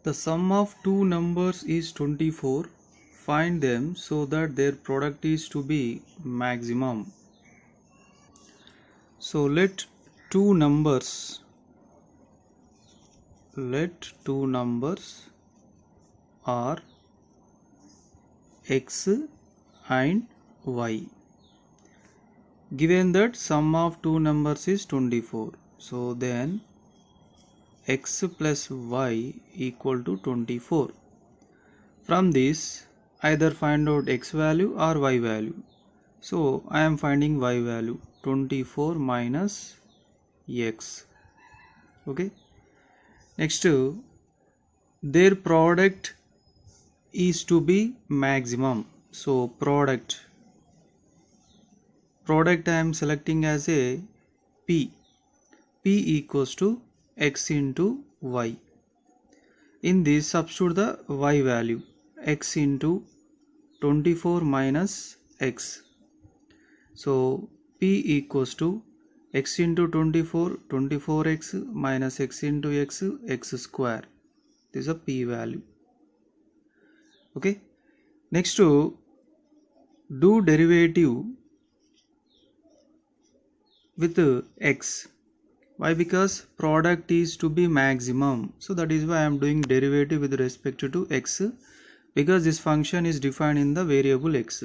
The sum of two numbers is 24. Find them so that their product is to be maximum. So let two numbers are x and y. Given that sum of two numbers is 24. So then x plus y equal to 24. From this either find out x value or y value. So I am finding y value 24 minus x. Okay. Next, their product is to be maximum. So product I am selecting as a p equals to x into y. In this substitute the y value, x into 24 minus x. So p equals to x into 24, 24x minus x into x square. This is a p value. Okay. Next, to do derivative with x. Why? Because product is to be maximum. So that is why I am doing derivative with respect to x, because this function is defined in the variable x.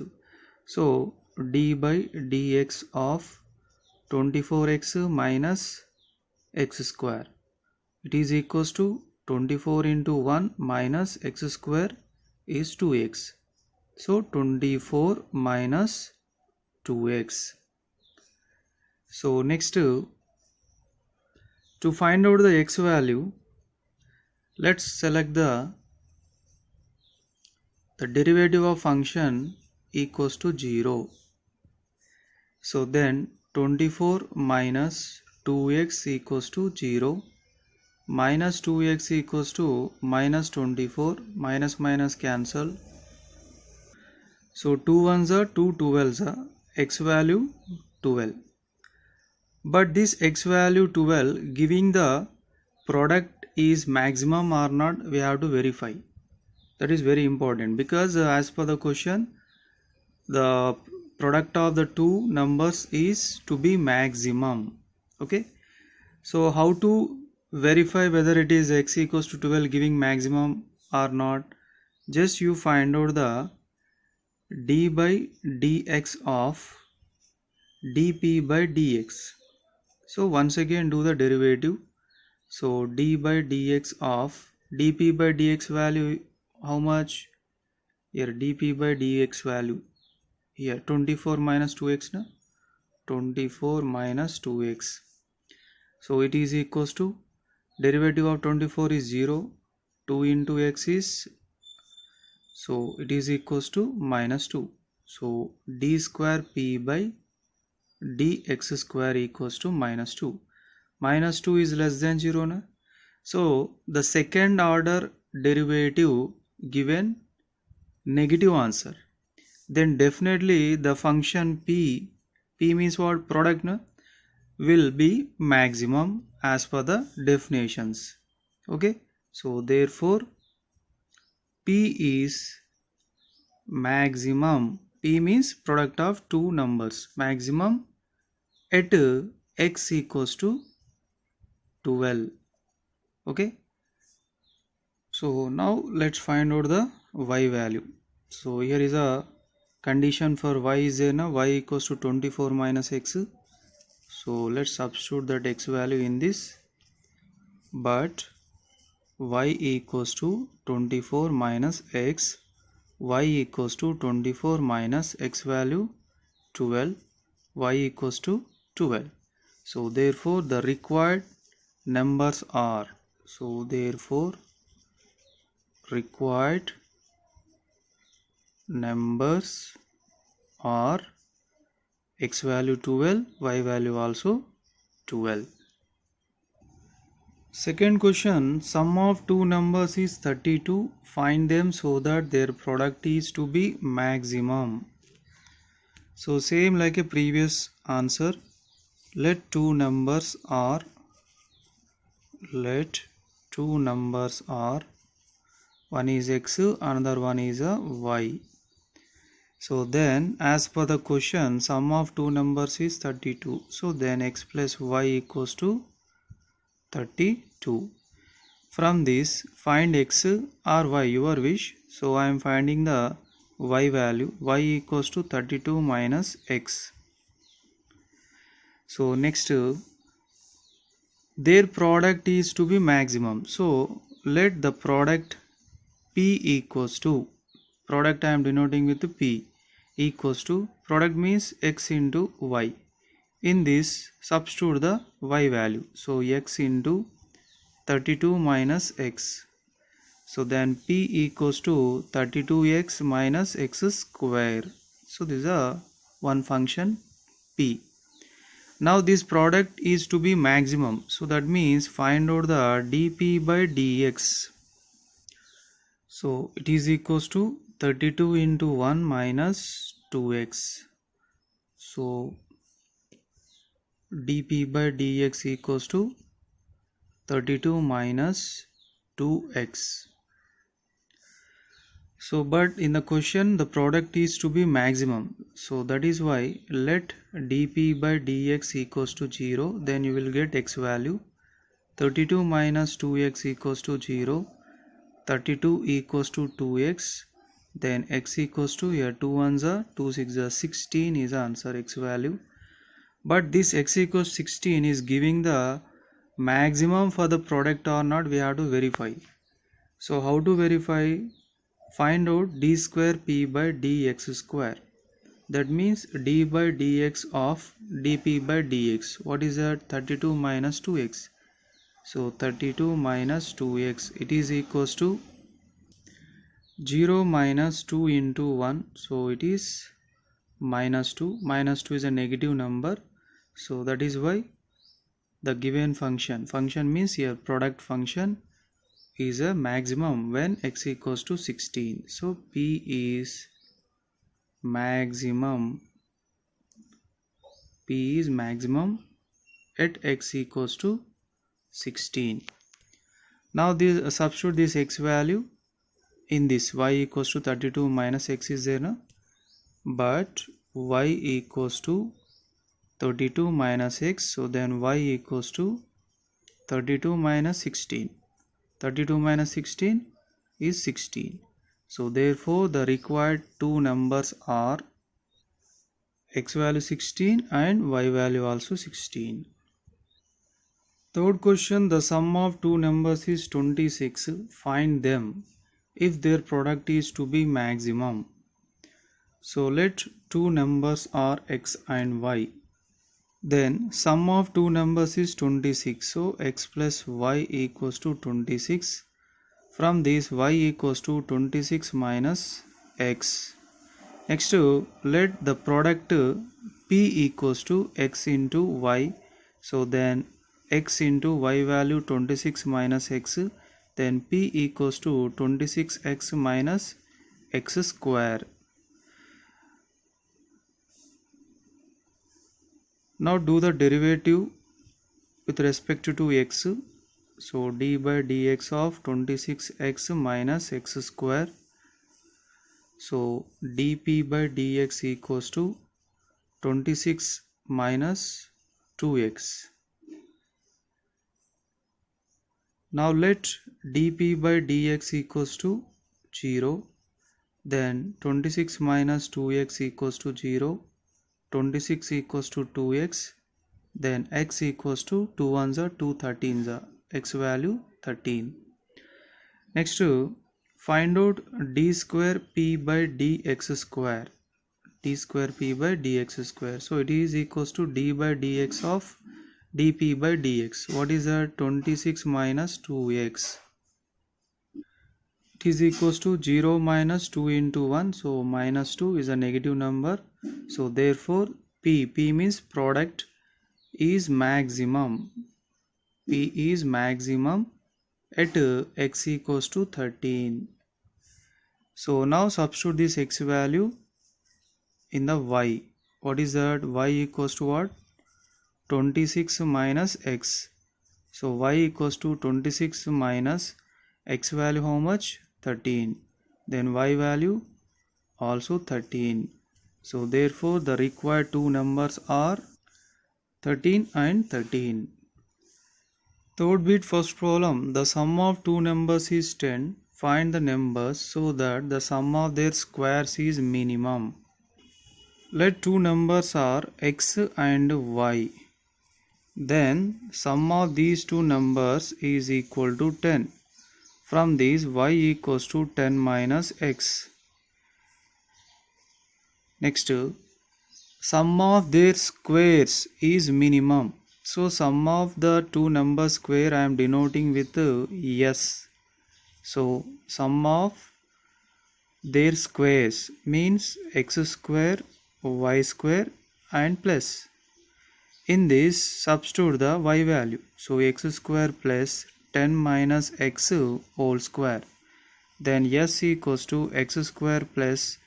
So d by dx of 24x minus x square, it is equals to 24 into 1 minus x square is 2x. So 24 minus 2x. So next, to find out the x value, let's select the derivative of function equals to 0. So then 24 minus 2x equals to 0, minus 2x equals to minus 24, minus minus cancel. So 2 ones are 2 12s are x value 12. But this x value 12 giving the product is maximum or not, we have to verify. That is very important, because as per the question, the product of the two numbers is to be maximum. Okay. So how to verify whether it is x equals to 12 giving maximum or not? Just you find out the d by dx of dp by dx. So once again do the derivative. So d by dx of dp by dx value how much? Here dp by dx value, here 24 minus 2x na? 24 minus 2x. So it is equals to derivative of 24 is 0, 2 into x is, so it is equals to minus 2. So d square p by dx square equals to minus 2. Minus 2 is less than 0 na? So the second order derivative given negative answer, then definitely the function p means what? Product na? Will be maximum as per the definitions. Okay. So therefore p is maximum. P means product of two numbers, maximum at x equals to 12. Okay. So now let's find out the y value. So here is a condition for y is there na? Y equals to 24 minus x. So let's substitute that x value in this, but y equals to 24 minus x, y equals to 24 minus x value 12, y equals to 12. So therefore the required numbers are, so therefore required numbers are x value 12, y value also 12. Second question, sum of two numbers is 32. Find them so that their product is to be maximum. So same like a previous answer. Let two numbers are one is x, another one is a y. So then as per the question, sum of two numbers is 32. So then x plus y equals to 32. From this find x or y, your wish. So I am finding the y value. Y equals to 32 minus x. So next, their product is to be maximum. So let the product P equals to, product I am denoting with P, equals to, product means x into y. In this substitute the y value. So x into 32 minus x. So then P equals to 32x minus x square. So this is a one function P. Now this product is to be maximum. So that means find out the dP by dx. So it is equals to 32 into 1 minus 2x. So dP by dx equals to 32 minus 2x. So but in the question the product is to be maximum. So that is why let dP by dx equals to 0. Then you will get x value. 32 minus 2x equals to 0. 32 equals to 2x. Then x equals to, here 2 ones are 2 6 are 16 is the answer, x value. But this x equals 16 is giving the maximum for the product or not, we have to verify. So how to verify? Find out d square p by dx square. That means d by dx of dp by dx. What is that? 32 minus 2x. So 32 minus 2x, it is equals to 0 minus 2 into 1. So it is minus 2. Minus 2 is a negative number. So that is why the given function means here product function is a maximum when x equals to 16. So P is maximum. P is maximum at x equals to 16. Now this substitute this x value in this. Y equals to 32 minus x is there, no? But y equals to 32 minus x. So then y equals to 32 minus 16. 32 minus 16 is 16. So therefore the required two numbers are x value 16 and y value also 16. Third question, the sum of two numbers is 26. Find them if their product is to be maximum. So let two numbers are x and y. Then sum of two numbers is 26. So x plus y equals to 26. From this y equals to 26 minus x. Next let the product p equals to x into y. So then x into y value 26 minus x. Then p equals to 26x minus x square. Now do the derivative with respect to x. So d by dx of 26x minus x square. So dp by dx equals to 26 minus 2x. Now let dp by dx equals to 0. Then 26 minus 2x equals to 0. 26 equals to 2x. Then x equals to 2 ones are 2 13s are, x value 13. Next find out d square p by dx square. D square p by dx square. So it is equals to d by dx of dp by dx. What is that? 26 minus 2x. It is equals to 0 minus 2 into 1. So minus 2 is a negative number. So therefore P means product is maximum. P is maximum at x equals to 13. So now substitute this x value in the y. What is that? Y equals to what? 26 minus x. So y equals to 26 minus x value how much? 13. Then y value also 13. So therefore the required two numbers are 13 and 13. Third bit, first problem. The sum of two numbers is 10. Find the numbers so that the sum of their squares is minimum. Let two numbers are x and y. Then sum of these two numbers is equal to 10. From these y equals to 10 minus x. Next, sum of their squares is minimum. So sum of the two numbers square I am denoting with s. So sum of their squares means x square, y square and plus. In this substitute the y value. So x square plus 10 minus x whole square. Then s equals to x square plus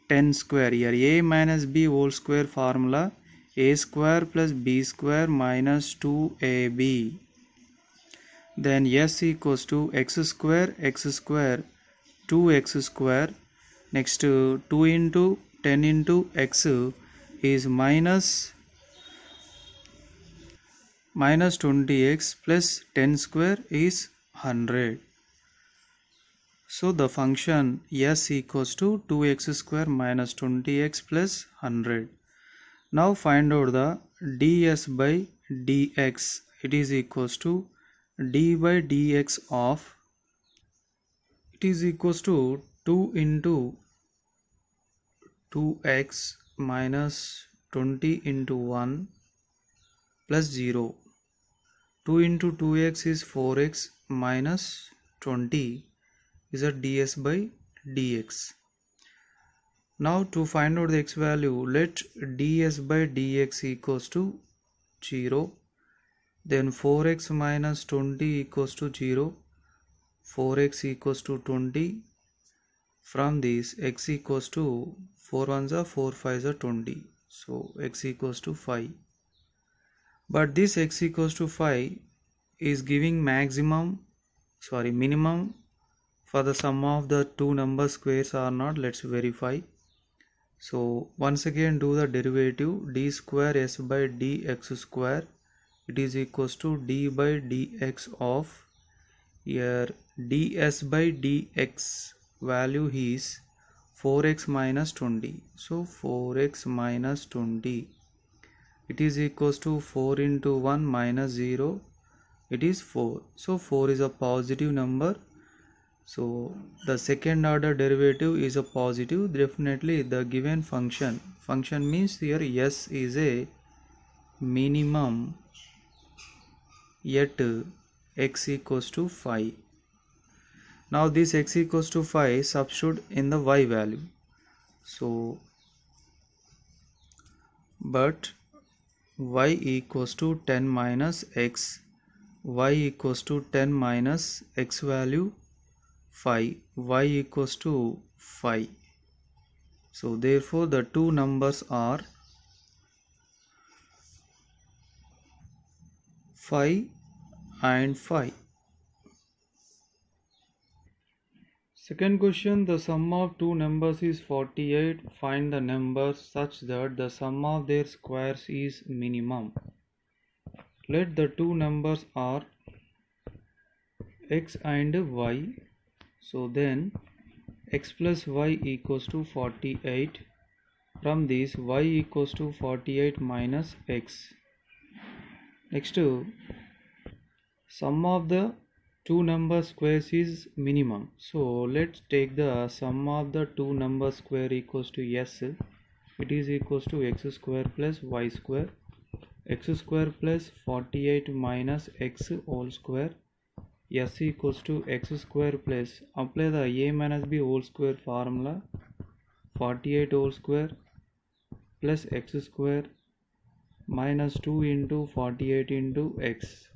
10 square. Here a minus b whole square formula, a square plus b square minus 2ab. Then s equals to x square 2x square. Next 2 into 10 into x is minus 20x plus 10 square is 100. So the function s equals to 2x square minus 20x plus 100. Now find out the ds by dx. It is equals to d by dx of, it is equals to 2 into 2x minus 20 into 1 plus 0. 2 into 2x is 4x minus 20 is a ds by dx. Now to find out the x value, let ds by dx equals to 0. Then 4x minus 20 equals to 0. 4x equals to 20. From this x equals to 4 ones are 4 5s are 20. So x equals to 5. But this x equals to 5 is giving minimum for the sum of the two number squares or not. Let's verify. So once again do the derivative, d square s by dx square, it is equals to d by dx of, here ds by dx value is 4x minus 20. So 4x minus 20, it is equals to 4 into 1 minus 0, it is 4. So 4 is a positive number. So the second order derivative is a positive. Definitely the given function means here s is a minimum yet x equals to 5. Now this x equals to 5 substitute in the y value. So but y equals to 10 minus x, y equals to 10 minus x value 5, y equals to 5. So therefore the two numbers are 5 and 5. Second question, the sum of two numbers is 48. Find the numbers such that the sum of their squares is minimum. Let the two numbers are x and y. So then x plus y equals to 48. From this y equals to 48 minus x. Next, sum of the two number squares is minimum. So let's take the sum of the two number square equals to s. It is equals to x square plus y square. X square plus 48 minus x whole square. S equals to x square plus, apply the a minus b whole square formula, 48 whole square plus x square minus 2 into 48 into x.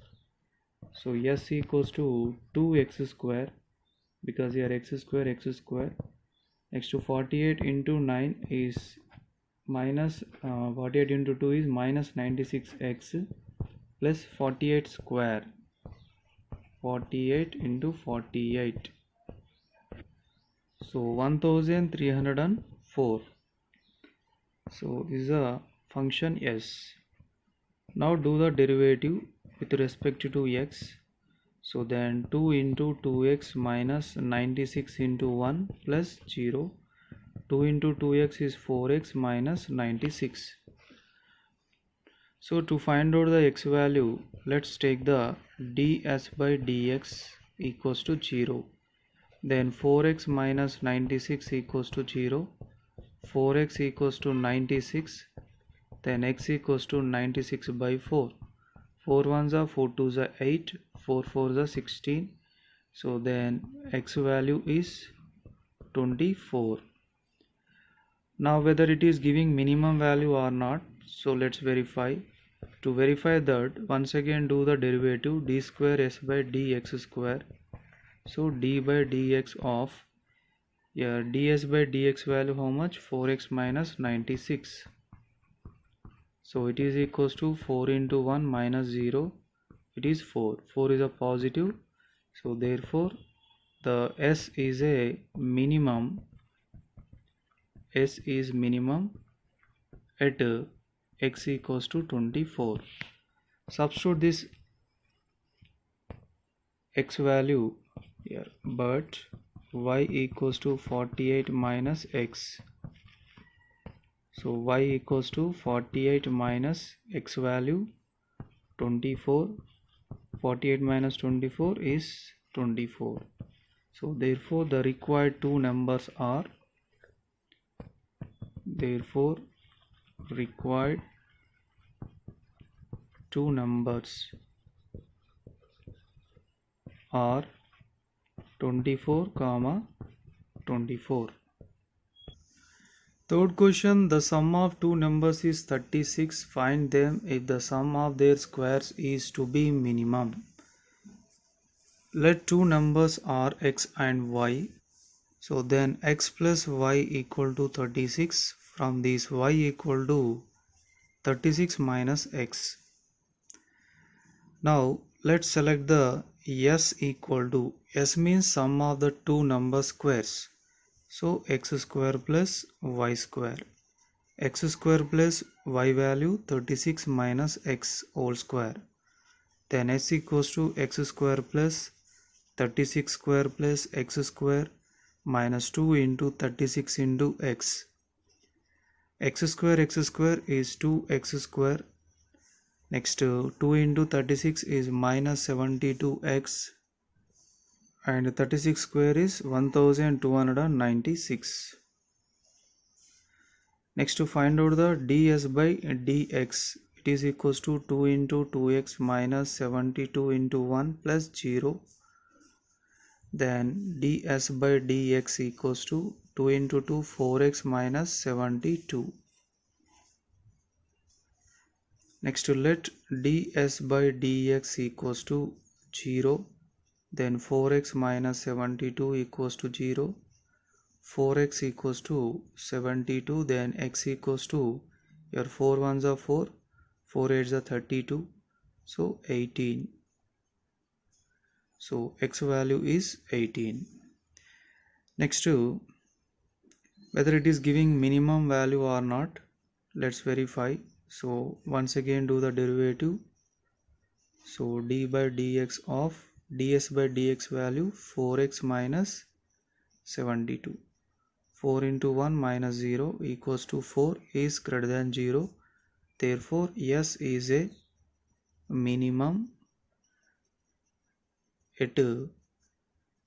So s equals to 2x square, because here x square. Next to 48 into 9 is minus 48 into 2 is minus 96x plus 48 square. 48 into 48. So 1304. So this is a function s. Now do the derivative with respect to x. So then 2 into 2x minus 96 into 1 plus 0. 2 into 2x is 4x minus 96. So to find out the x value, let's take the ds by dx equals to 0. Then 4x minus 96 equals to 0. 4x equals to 96. Then x equals to 96 by 4. 4 ones are 4 twos are 8. 4 fours are 16. So then x value is 24. Now whether it is giving minimum value or not, so let's verify. To verify that, once again do the derivative d square s by dx square. So d by dx of ds by dx value how much? 4x minus 96. So it is equals to 4 into 1 minus 0. It is 4. 4 is a positive. So therefore the s is a minimum. S is minimum at x equals to 24. Substitute this x value here, but y equals to 48 minus x. So y equals to 48 minus x value 24. 48 minus 24 is 24. So therefore the required two numbers are required two numbers are 24 comma 24. Third question, the sum of two numbers is 36. Find them if the sum of their squares is to be minimum. Let two numbers are x and y. So then x plus y equal to 36. From this y equal to 36 minus x. Now let's select the s equal to. S means sum of the two number squares. So x square plus y square. X square plus y value 36 minus x whole square. Then s equals to x square plus 36 square plus x square minus 2 into 36 into x. X square is 2x square. Next 2 into 36 is minus 72x. And 36 square is 1296. Next to find out the ds by dx, it is equals to 2 into 2x minus 72 into 1 plus 0. Then ds by dx equals to 2 into 2 4x minus 72. Next to let ds by dx equals to 0. Then 4x minus 72 equals to 0. 4x equals to 72. Then x equals to, your 4 ones are 4. 4 eights are 32. So 18. So x value is 18. Next to whether it is giving minimum value or not, let's verify. So once again do the derivative. So d by dx of ds by dx value 4x minus 72. 4 into 1 minus 0 equals to 4 is greater than 0. Therefore s is a minimum at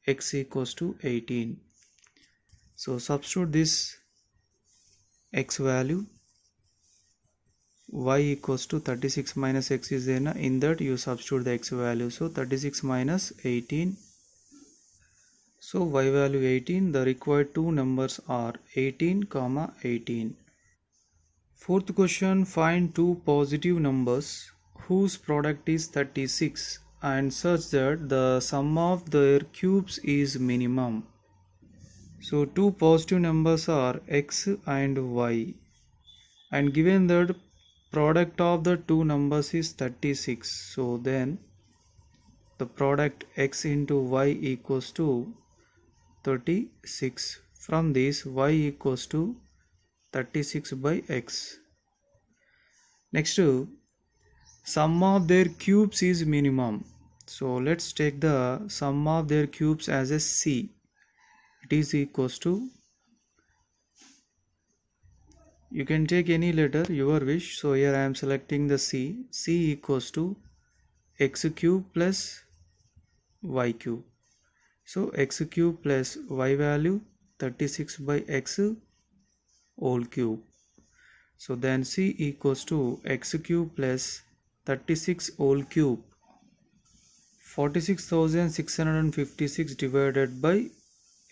x equals to 18. So substitute this x value. Y equals to 36 minus x is there. In that you substitute the x value. So 36 minus 18. So y value 18. The required two numbers are 18 comma 18. Fourth question, find two positive numbers whose product is 36 and such that the sum of their cubes is minimum. So two positive numbers are x and y, and given that product of the two numbers is 36, so then the product x into y equals to 36. From this y equals to 36 by x. Next, sum of their cubes is minimum. So let's take the sum of their cubes as a c. It is equals to, you can take any letter your wish. So here I am selecting the c. C equals to x cube plus y cube. So x cube plus y value 36 by x whole cube. So then c equals to x cube plus 36 whole cube, 46,656 divided by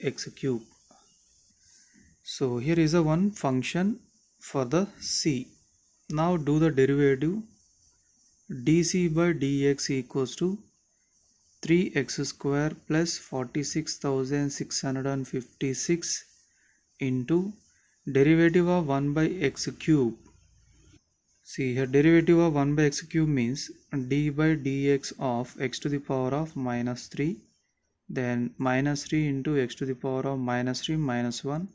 x cube. So here is a one function for the c. Now do the derivative. dc by dx equals to 3x square plus 46,656 into derivative of 1 by x cube. See here, derivative of 1 by x cube means d by dx of x to the power of minus 3, then minus 3 into x to the power of minus 3 minus 1,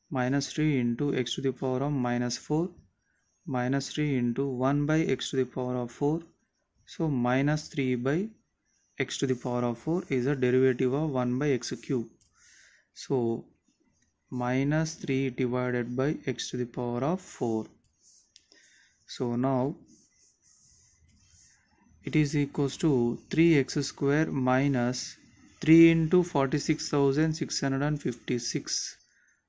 minus 3 into x to the power of minus 4, minus 3 into 1 by x to the power of 4. So minus 3 by x to the power of 4 is a derivative of 1 by x cube. So minus 3 divided by x to the power of 4. So now it is equals to 3x square minus 3 into 46,656.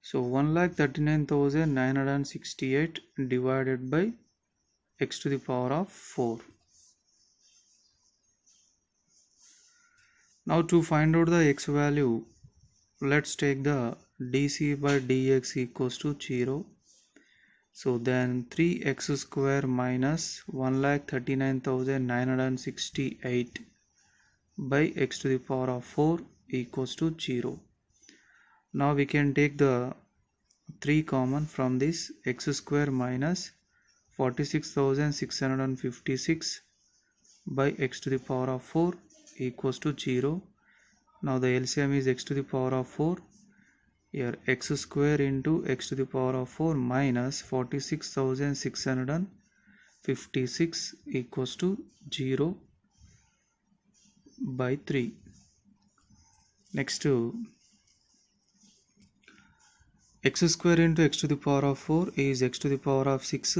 So 1,39,968 divided by x to the power of 4. Now to find out the x value, let's take the dc by dx equals to 0. So then 3x square minus 1,39,968 by x to the power of 4 equals to 0. Now we can take the 3 common from this. X square minus 46,656 by x to the power of 4 equals to 0. Now the LCM is x to the power of 4. Here x square into x to the power of 4 minus 46,656 equals to 0 by 3. Next to x square into x to the power of 4 is x to the power of 6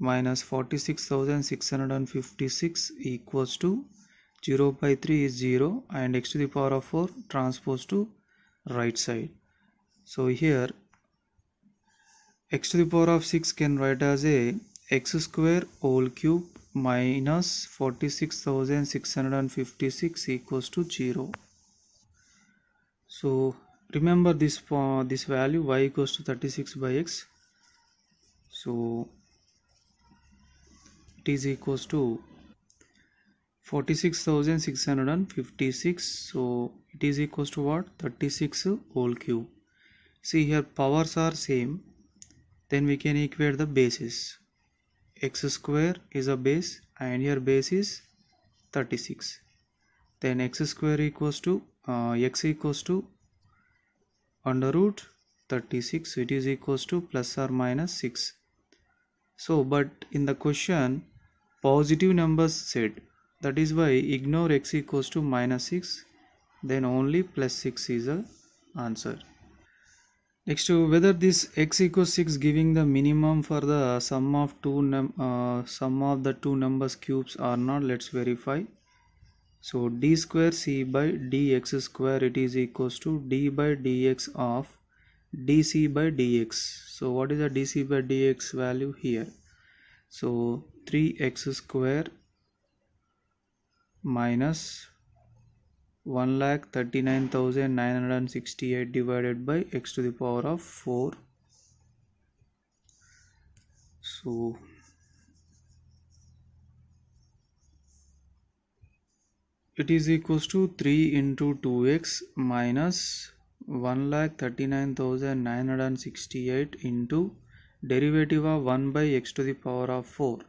minus 46,656 equals to 0 by 3 is 0, and x to the power of 4 transpose to right side. So here x to the power of 6 can write as a x square whole cube minus 46,656 equals to 0. So remember this value y equals to 36 by x. So it is equals to 46,656. So it is equals to what? 36 whole cube. See here powers are same, then we can equate the bases. X square is a base and here base is 36. Then x square equals to x equals to under root 36. It is equals to plus or minus 6. So but in the question positive numbers said, that is why ignore x equals to minus 6, then only plus 6 is the answer. Next, whether this x equals 6 giving the minimum for the sum of the two numbers cubes or not, let's verify. So d square c by dx square, it is equals to d by dx of dc by dx. So what is the dc by dx value here? So 3x square minus 1,39,968 divided by x to the power of 4. So it is equals to 3 into 2x minus 1,39,968 into derivative of 1 by x to the power of 4,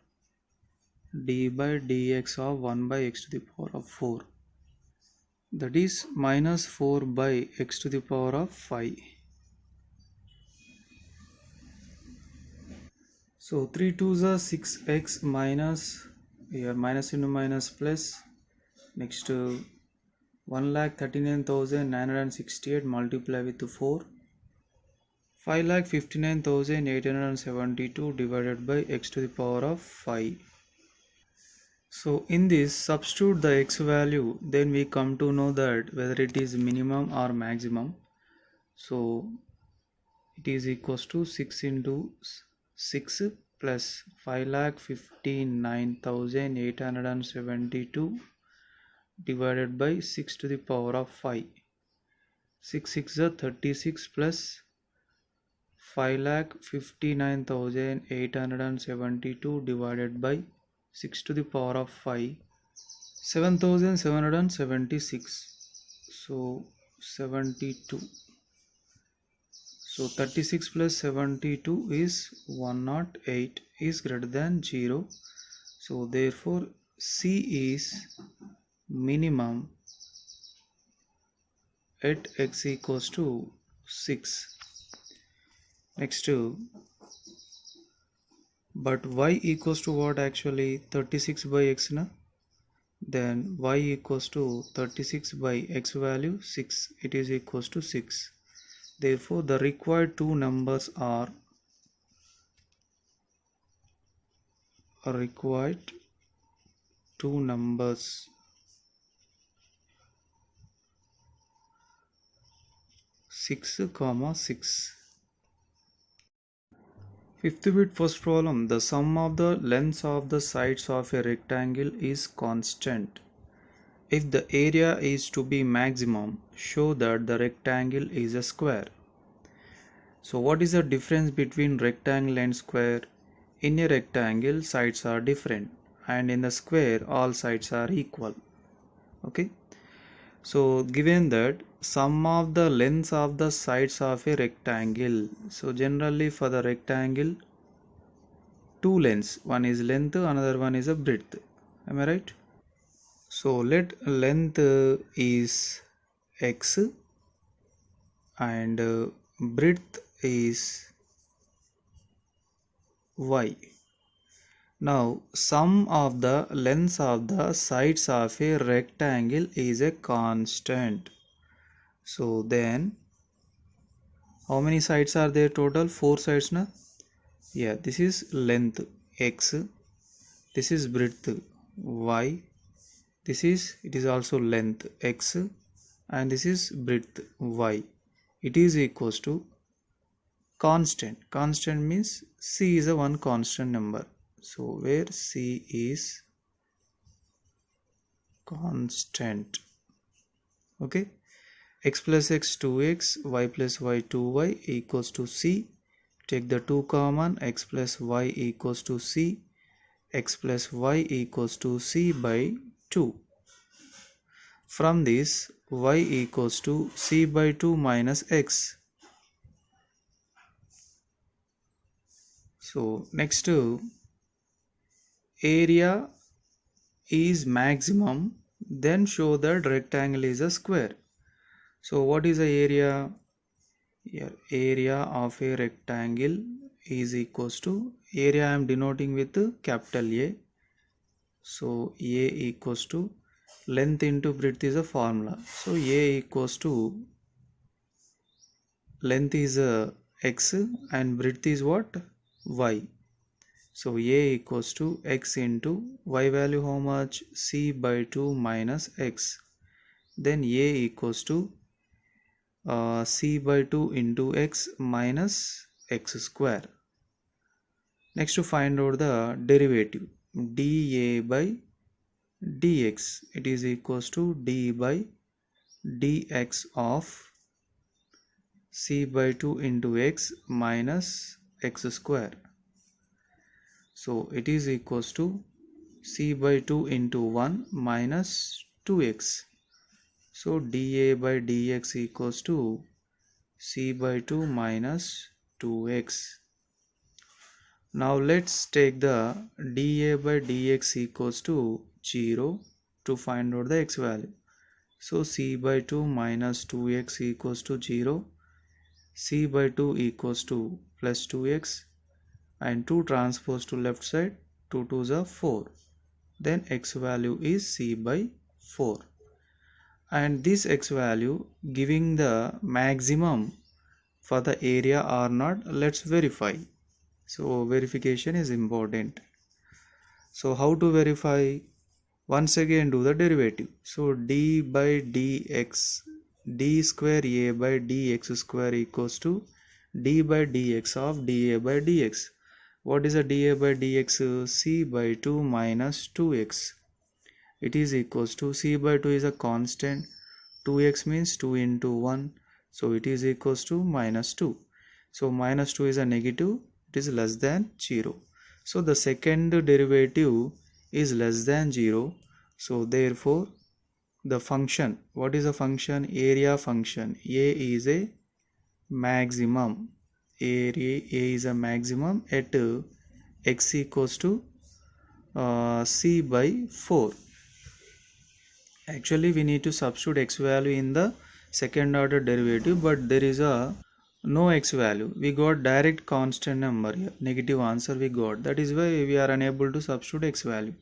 d by dx of 1 by x to the power of 4, that is minus 4 by x to the power of 5. So 3 2s are 6x minus, here minus into minus plus, next 1,39,968 multiply with 4, 5,59,872 divided by x to the power of 5. So in this substitute the x value, then we come to know that whether it is minimum or maximum. So it is equals to 6 into 6 plus 5,59,872 divided by 6 to the power of 5. 6 6 is 36 plus 5,59,872 divided by 6 to the power of 5, 7,776. So 72. So 36 plus 72 is 108 is greater than 0. So therefore C is minimum at x equals to 6. Next, but y equals to what actually? 36 by x na? Then y equals to 36 by x value 6. It is equals to 6. Therefore the required two numbers are required two numbers 6, 6. Fifth bit first problem. The sum of the lengths of the sides of a rectangle is constant. If the area is to be maximum, show that the rectangle is a square. So what is the difference between rectangle and square? In a rectangle, sides are different, and in the square, all sides are equal. Okay. So given that sum of the lengths of the sides of a rectangle, so generally for the rectangle, two lengths, one is length, another one is a breadth. Am I right? So let length is x and breadth is y. Now sum of the lengths of the sides of a rectangle is a constant. So then how many sides are there total? 4 sides na? Yeah, this is length x, this is breadth y, it is also length x, and this is breadth y. It is equals to constant. Constant means c is a one constant number. So where c is constant. Okay. X plus x 2x, y plus y 2y equals to c. Take the 2 common, x plus y equals to c. X plus y equals to c by 2. From this, y equals to c by 2 minus x. So next, area is maximum, then show that rectangle is a square. So what is the area? Here area of a rectangle is equals to, area I am denoting with capital A. So A equals to length into breadth is a formula. So A equals to length is x and breadth is what? Y. So A equals to x into y value how much? C by 2 minus x. Then A equals to c by 2 into x minus x square. Next to find out the derivative, dA by dx, it is equals to d by dx of c by 2 into x minus x square. So it is equals to c by 2 into 1 minus 2x. So dA by dx equals to c by 2 minus 2x. Now let's take the dA by dx equals to 0 to find out the x value. So c by 2 minus 2x equals to 0. C by 2 equals to plus 2x, and 2 transpose to left side, 2 2s are 4. Then x value is c by 4. And this x value giving the maximum for the area or not, let's verify. So verification is important. So how to verify? Once again do the derivative. So d by dx, d square a by dx square equals to d by dx of dA by dx. What is a dA by dx? C by 2 minus 2x. It is equals to, c by 2 is a constant, 2x means 2 into 1. So it is equals to minus 2. So minus 2 is a negative, it is less than 0. So the second derivative is less than 0. So therefore the function, what is a function? Area function. A is a maximum. Area A is a maximum at x equals to c by 4. Actually we need to substitute x value in the second order derivative, but there is a no x value. We got direct constant number here, negative answer we got. That is why we are unable to substitute x value,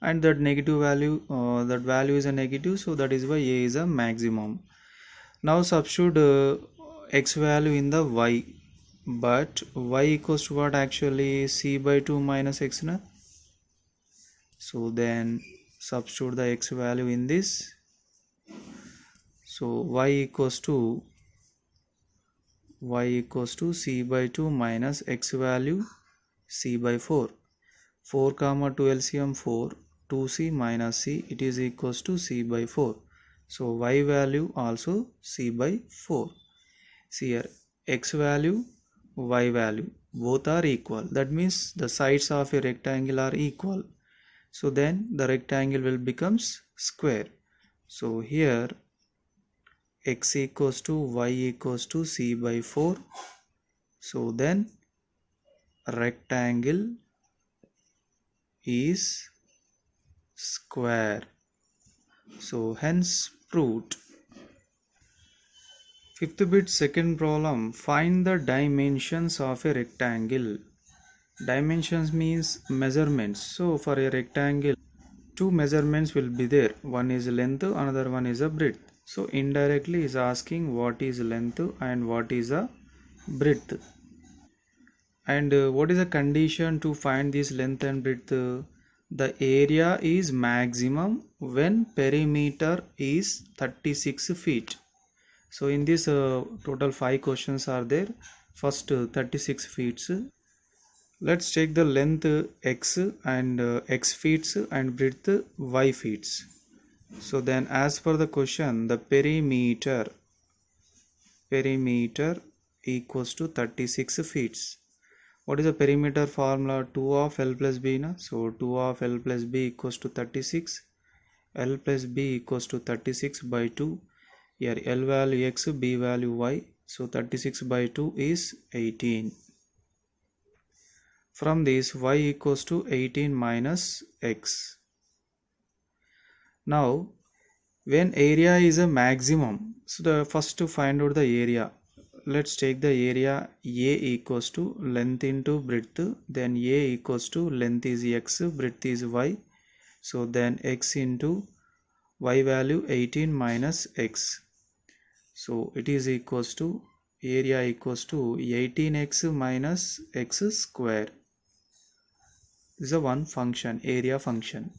and that negative value, that value is a negative, so that is why a is a maximum. Now substitute x value in the y, but y equals to what? Actually c by 2 minus x na. So then substitute the x value in this. So y equals to c by 2 minus x value c by 4. 4 comma 2 LCM 4, 2c minus c, it is equals to c by 4. So y value also c by 4. See here, x value, y value, both are equal. That means the sides of a rectangle are equal. So then the rectangle will becomes square. So here x equals to y equals to c by 4. So then rectangle is square. So hence proved. Fifth bit, second problem, find the dimensions of a rectangle. Dimensions means measurements. So for a rectangle, two measurements will be there. One is length, another one is a breadth. So indirectly is asking what is length and what is a breadth. And what is the condition to find this length and breadth? The area is maximum when perimeter is 36 feet. So in this total 5 questions are there. First 36 feet. Let's take the length x and x feet and breadth y feet. So then as per the question, the perimeter equals to 36 feet. What is the perimeter formula? 2 of L plus B na? So 2 of L plus B equals to 36. L plus B equals to 36 by 2. Here L value x, B value y. So 36 by 2 is 18. From this y equals to 18 minus x. Now when area is a maximum, so the first to find out the area. Let's take the area A equals to length into breadth. Then A equals to length is x, breadth is y. So then x into y value 18 minus x. So it is equals to area equals to 18x minus x square. This is a one function, area function.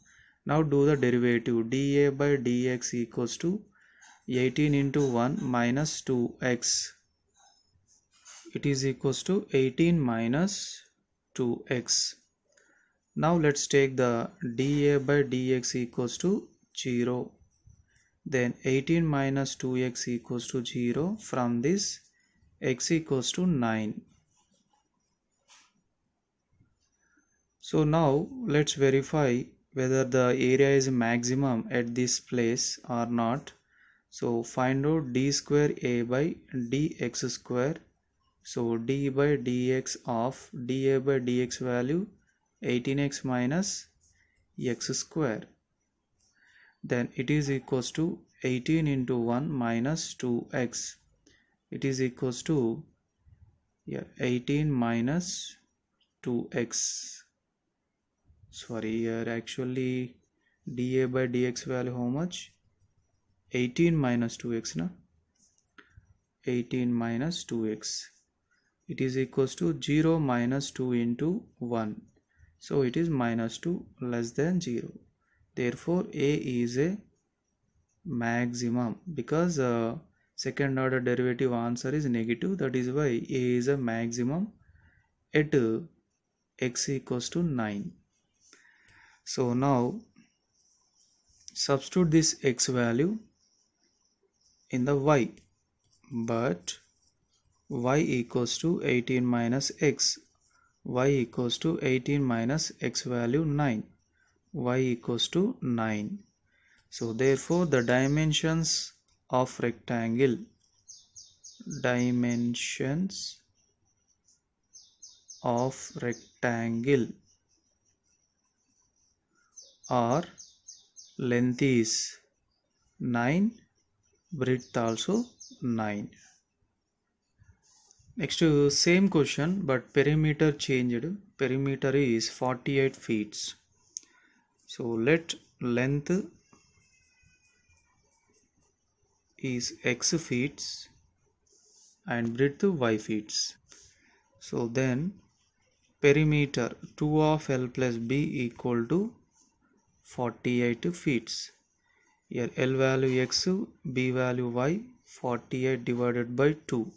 Now do the derivative. dA by dx equals to 18 into 1 minus 2x. It is equals to 18 minus 2x. Now let's take the dA by dx equals to 0. Then 18 minus 2x equals to 0. From this x equals to 9. So now let's verify whether the area is maximum at this place or not. So find out d square a by dx square. So d by dx of dA by dx value 18x minus x square. Then it is equals to 18 into 1 minus 2x. It is equals to 18 minus 2x. Sorry, here actually dA by dx value how much? 18 minus 2x, na? 18 minus 2x. It is equals to 0 minus 2 into 1. So it is minus 2 less than 0. Therefore A is a maximum, because second order derivative answer is negative. That is why A is a maximum at x equals to 9. So now substitute this x value in the y, but y equals to 18 minus x, y equals to 18 minus x value 9, y equals to 9. So therefore the dimensions of rectangle, dimensions of rectangle are length is 9, breadth also 9. Next, same question but perimeter changed. Perimeter is 48 feet. So let length is x feet and breadth y feet. So then perimeter 2 of L plus B equal to 48 feet. Here L value x, B value y, 48 divided by 2.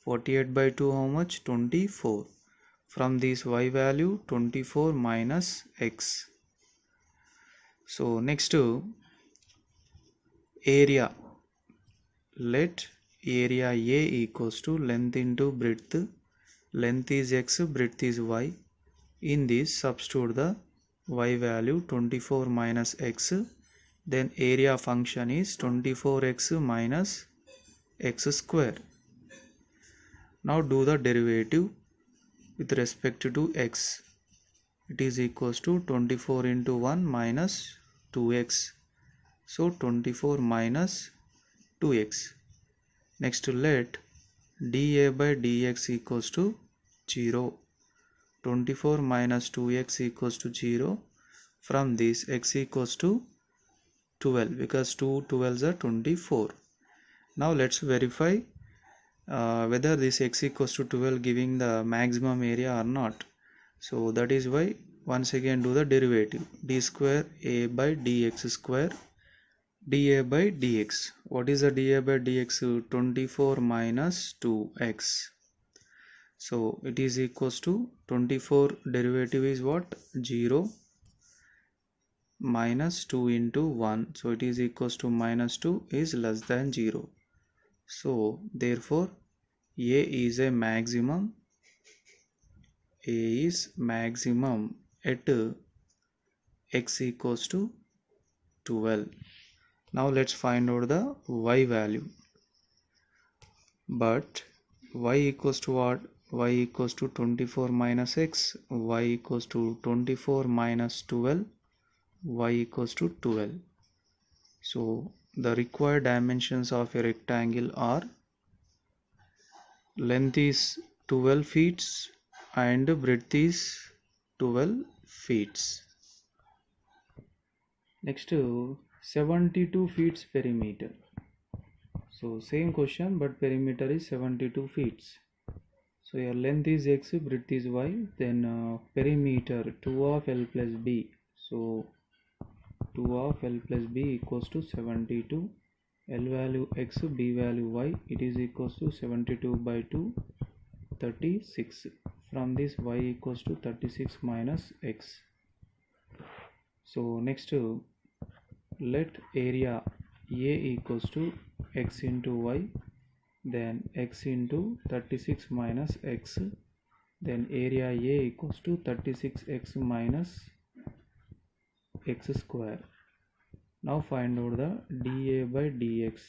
48 by 2 how much? 24. From this y value 24 minus x. So next area. Let area A equals to length into breadth. Length is x, breadth is y. In this substitute the y value 24 minus x. Then area function is 24x minus x square. Now do the derivative with respect to x. It is equals to 24 into 1 minus 2x. So 24 minus 2x. Next let dA by dx equals to 0. 24 minus 2x equals to 0. From this x equals to 12, because 2 12s are 24. Now let's verify whether this x equals to 12 giving the maximum area or not. So that is why once again do the derivative. D square A by dx square, dA by dx. What is the dA by dx? 24 minus 2x. So it is equals to 24 derivative is what? 0 minus 2 into 1. So it is equals to minus 2 is less than 0. So therefore A is a maximum. A is maximum at x equals to 12. Now let's find out the y value. But y equals to what? Y equals to 24 minus x. Y equals to 24 minus 12. Y equals to 12. So the required dimensions of a rectangle are length is 12 feet and breadth is 12 feet. Next 72 feet perimeter. So same question but perimeter is 72 feet. So your length is x, breadth is y. Then perimeter 2 of L plus B. So 2 of L plus B equals to 72. L value x, B value y. It is equals to 72 by 2, 36. From this y equals to 36 minus x. So next let area A equals to x into y, then x into 36 minus x, then area A equals to 36x minus x square. Now find out the dA by dx.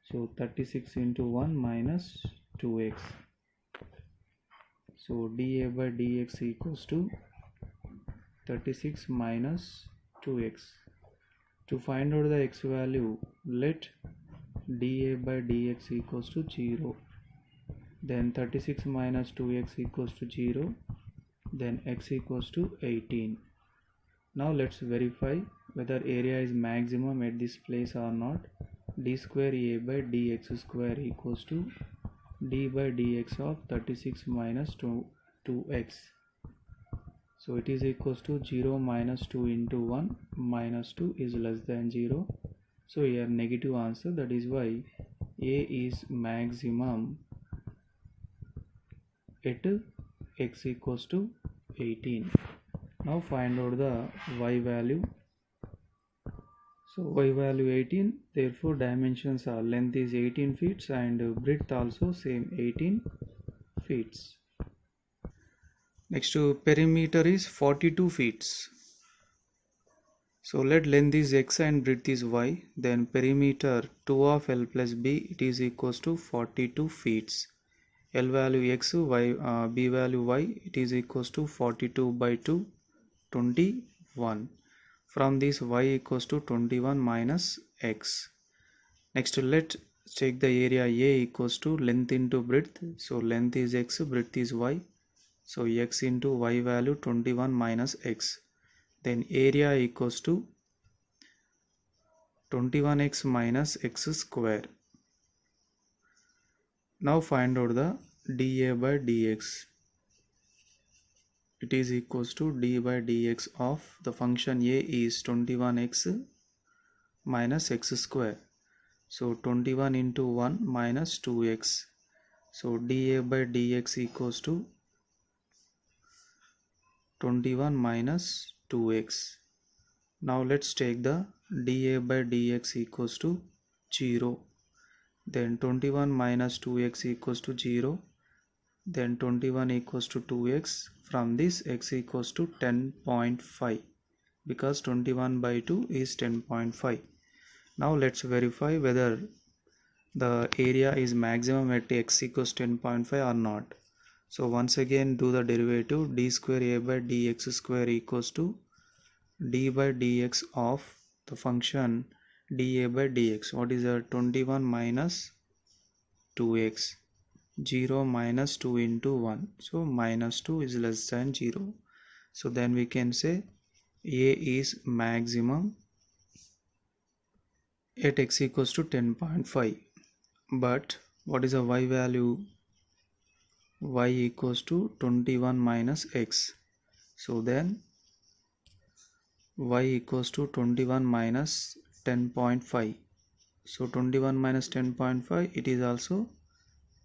So 36 into 1 minus 2x. So dA by dx equals to 36 minus 2x. To find out the x value, let dA by dx equals to 0. Then 36 minus 2x equals to 0. then x equals to 18. Now let's verify whether area is maximum at this place or not. D square a by dx square equals to d by dx of 36 minus 2x. So it is equals to 0 minus 2 into 1 minus 2 is less than 0. So here negative answer, that is why a is maximum at x equals to 18. Now find out the y value. So y value 18, therefore dimensions are length is 18 feet and breadth also same 18 feet. Next perimeter is 42 feet. So let length is x and breadth is y, then perimeter 2 of L plus B, it is equals to 42 feet. L value x, y, B value y, it is equals to 42 by 2, 21. From this y equals to 21 minus x. Next let's check the area A equals to length into breadth. So length is x, breadth is y. So x into y value 21 minus x. Then area equals to 21x minus x square. Now find out the dA by dx. It is equals to d by dx of the function a is 21x minus x square. So 21 into 1 minus 2x. So dA by dx equals to 21 minus 2x. Now let's take the dA by dx equals to 0. Then 21 minus 2x equals to 0. Then 21 equals to 2x. From this x equals to 10.5 because 21 by 2 is 10.5. Now let's verify whether the area is maximum at x equals 10.5 or not. So once again do the derivative. D square a by dx square equals to d by dx of the function dA by dx. What is that? 21 minus 2x. 0 minus 2 into 1. So minus 2 is less than 0. So then we can say a is maximum at x equals to 10.5. But what is the y value? Y equals to 21 minus x. So then y equals to 21 minus 10.5. So 21 minus 10.5, it is also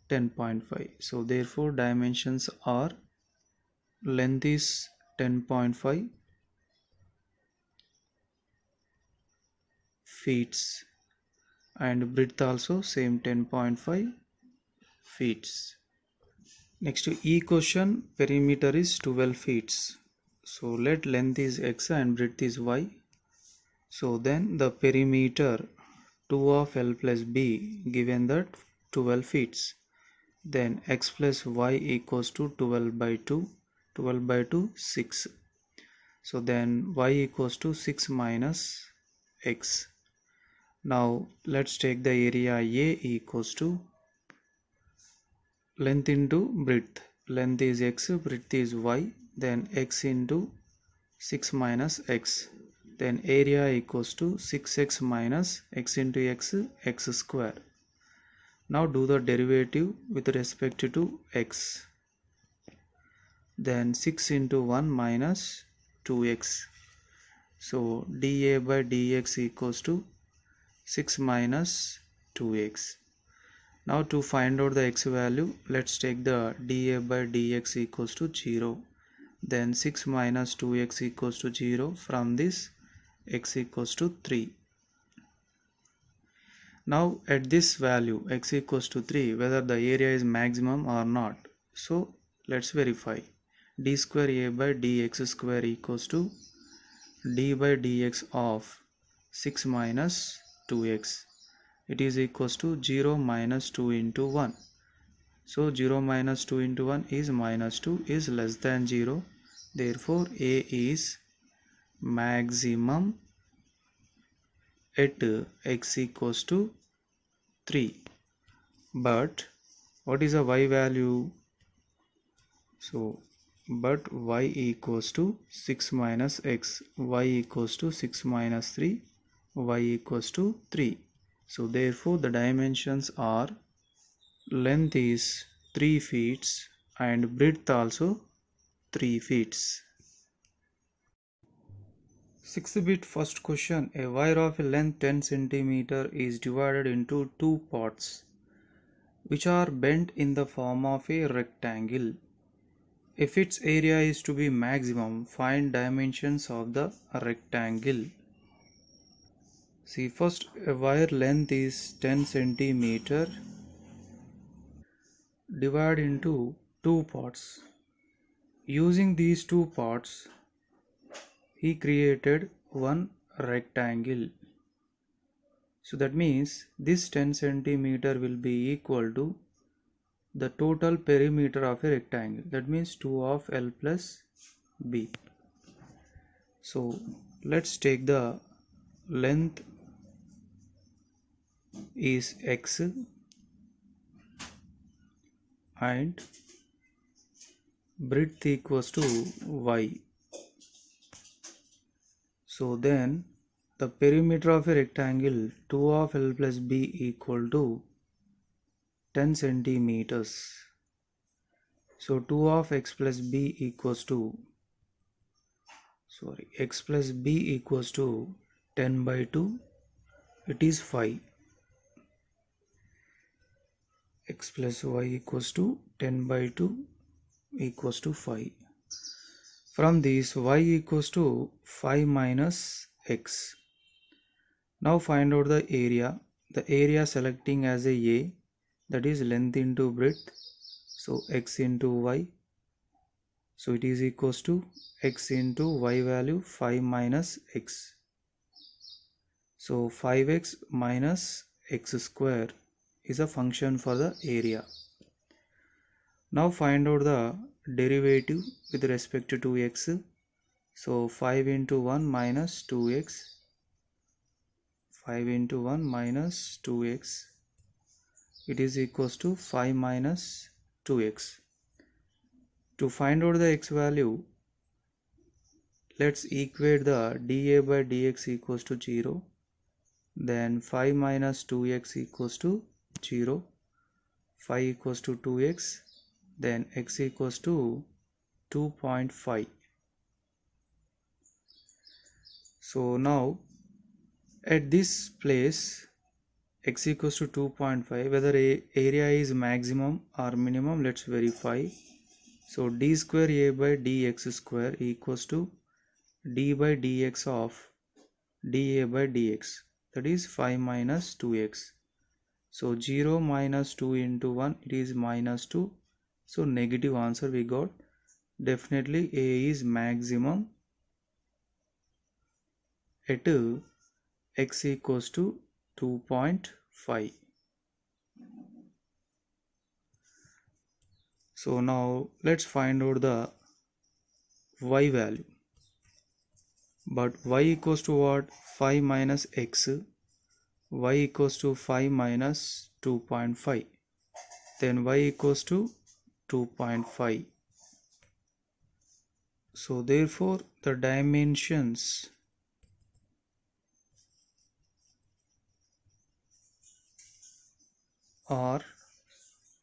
10.5. So therefore dimensions are length is 10.5 feet and breadth also same 10.5 feet. Next to E question, perimeter is 12 feet. So let length is x and breadth is y. So then the perimeter 2 of L plus B given that 12 feet. Then x plus y equals to 12 by 2. 12 by 2 6. So then y equals to 6 minus x. Now let's take the area A equals to length into breadth. Length is x, breadth is y. Then x into 6 minus x. Then area equals to 6x minus x into x, x square. Now do the derivative with respect to x. Then 6 into 1 minus 2x. So dA by dx equals to 6 minus 2x. Now to find out the x value, let's take the dA by dx equals to 0. Then 6 minus 2x equals to 0. From this x equals to 3. Now at this value x equals to 3, whether the area is maximum or not. So let's verify. D square a by dx square equals to d by dx of 6 minus 2x. It is equals to 0 minus 2 into 1. So 0 minus 2 into 1 is minus 2 is less than 0. Therefore a is maximum at x equals to 3. But what is the y value? So but y equals to 6 minus x, y equals to 6 minus 3, y equals to 3. So therefore the dimensions are length is 3 feet and breadth also 3 feet. 6th bit first question. A wire of a length 10 cm is divided into two parts which are bent in the form of a rectangle. If its area is to be maximum, find dimensions of the rectangle. See, first a wire length is 10 cm divided into two parts. Using these two parts, he created one rectangle. So that means this 10 cm will be equal to the total perimeter of a rectangle. That means 2 of L plus B. So let's take the length is x and breadth equals to y. So then the perimeter of a rectangle 2 of L plus B equal to 10 centimeters. So 2 of x plus b equals to x plus b equals to 10 by 2, it is 5. X plus y equals to 10 by 2 equals to 5. From this y equals to 5 minus x. Now find out the area. The area selecting as a that is length into breadth. So x into y. So it is equals to x into y value 5 minus x. So 5x minus x square is a function for the area. Now find out the derivative with respect to x. So 5 into 1 minus 2x. 5 into 1 minus 2x. It is equals to 5 minus 2x. To find out the x value, let's equate the dA by dx equals to 0. Then 5 minus 2x equals to 0. 5 equals to 2x. Then x equals to 2.5. So now at this place x equals to 2.5, whether area is maximum or minimum, let's verify. So d square a by dx square equals to d by dx of dA by dx, that is 5 minus 2x. So 0 minus 2 into 1, it is minus 2. So negative answer we got. Definitely A is maximum at x equals to 2.5. So now let's find out the y value. But y equals to what? 5 minus x. Y equals to 5 minus 2.5. Then y equals to 2.5. So therefore the dimensions are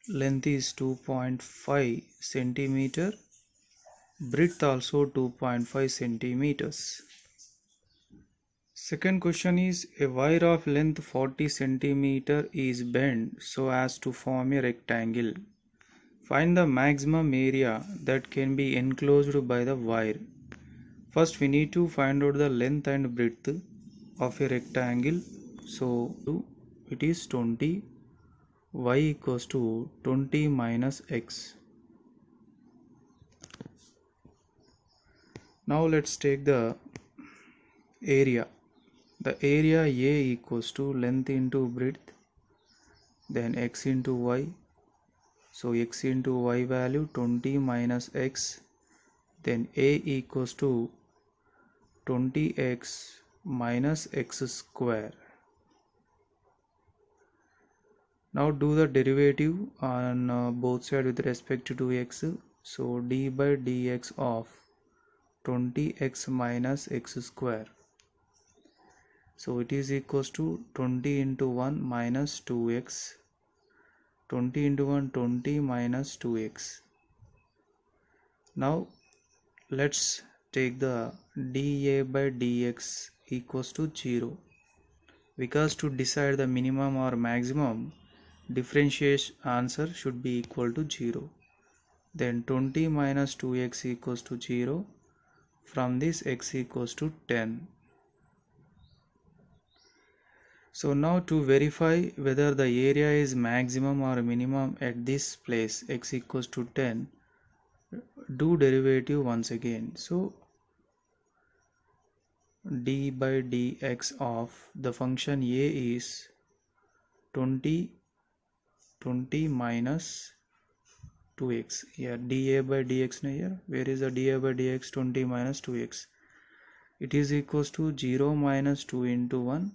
length is 2.5 centimeter, breadth also 2.5 centimeters. Second question is, a wire of length 40 centimeter is bent so as to form a rectangle. Find the maximum area that can be enclosed by the wire. First we need to find out the length and breadth of a rectangle. So it is 20. Y equals to 20 minus x. Now let's take the area. The area A equals to length into breadth, then x into y. So x into y value 20 minus x, then A equals to 20x minus x square. Now do the derivative on both sides with respect to x. So d by dx of 20x minus x square. So it is equals to 20 into 1 minus 2x. 20 into 1, 20 minus 2x. Now let's take the dA by dx equals to 0. Because to decide the minimum or maximum, differentiation answer should be equal to 0. Then 20 minus 2x equals to 0. From this x equals to 10. So now to verify whether the area is maximum or minimum at this place x equals to 10, do derivative once again. So d by dx of the function a is 20 minus 2x. Here dA by dx here. Where is the dA by dx? 20 minus 2x. It is equals to 0 minus 2 into 1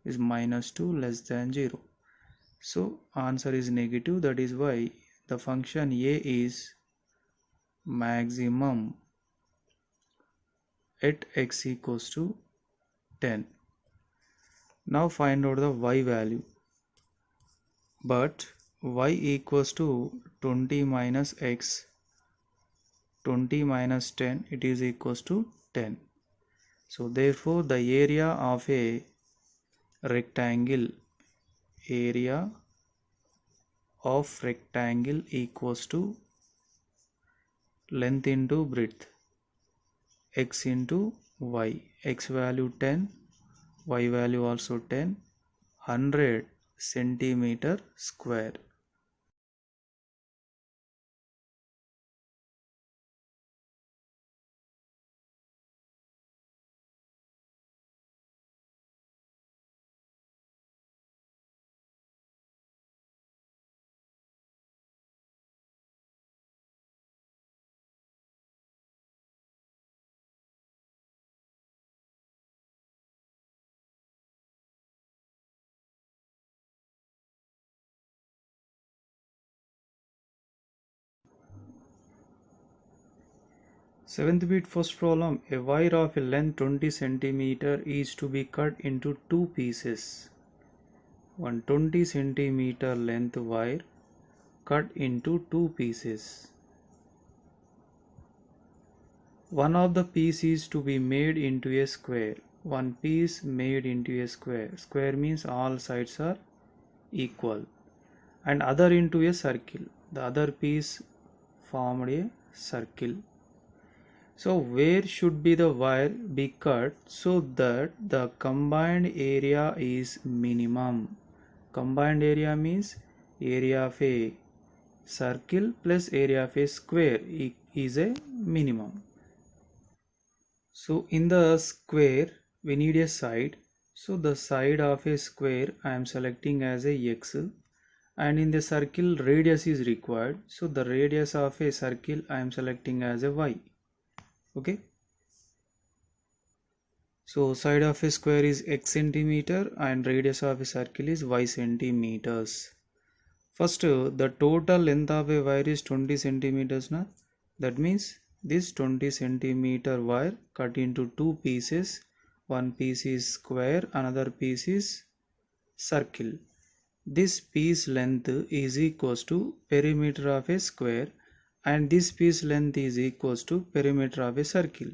is minus 2 less than 0. So answer is negative. That is why the function a is maximum at x equals to 10. Now find out the y value. But y equals to 20 minus x, 20 minus 10, it is equals to 10. So therefore the area of a rectangle, area of rectangle equals to length into breadth, x into y. X value 10, y value also 10, 100 centimeter square. Seventh bit first problem. A wire of a length 20 centimeter is to be cut into two pieces. One 20 centimeter length wire cut into two pieces. One of the piece is to be made into a square. One piece made into a square. Square means all sides are equal. And other into a circle. The other piece formed a circle. So where should be the wire be cut so that the combined area is minimum? Combined area means area of a circle plus area of a square is a minimum. So in the square we need a side. So the side of a square I am selecting as a x, and in the circle radius is required. So the radius of a circle I am selecting as a y. Okay, so side of a square is x centimeter and radius of a circle is y centimeters. First, the total length of a wire is 20 centimeters now. That means this 20 centimeter wire cut into two pieces. One piece is square, another piece is circle. This piece length is equals to perimeter of a square, and this piece length is equals to perimeter of a circle.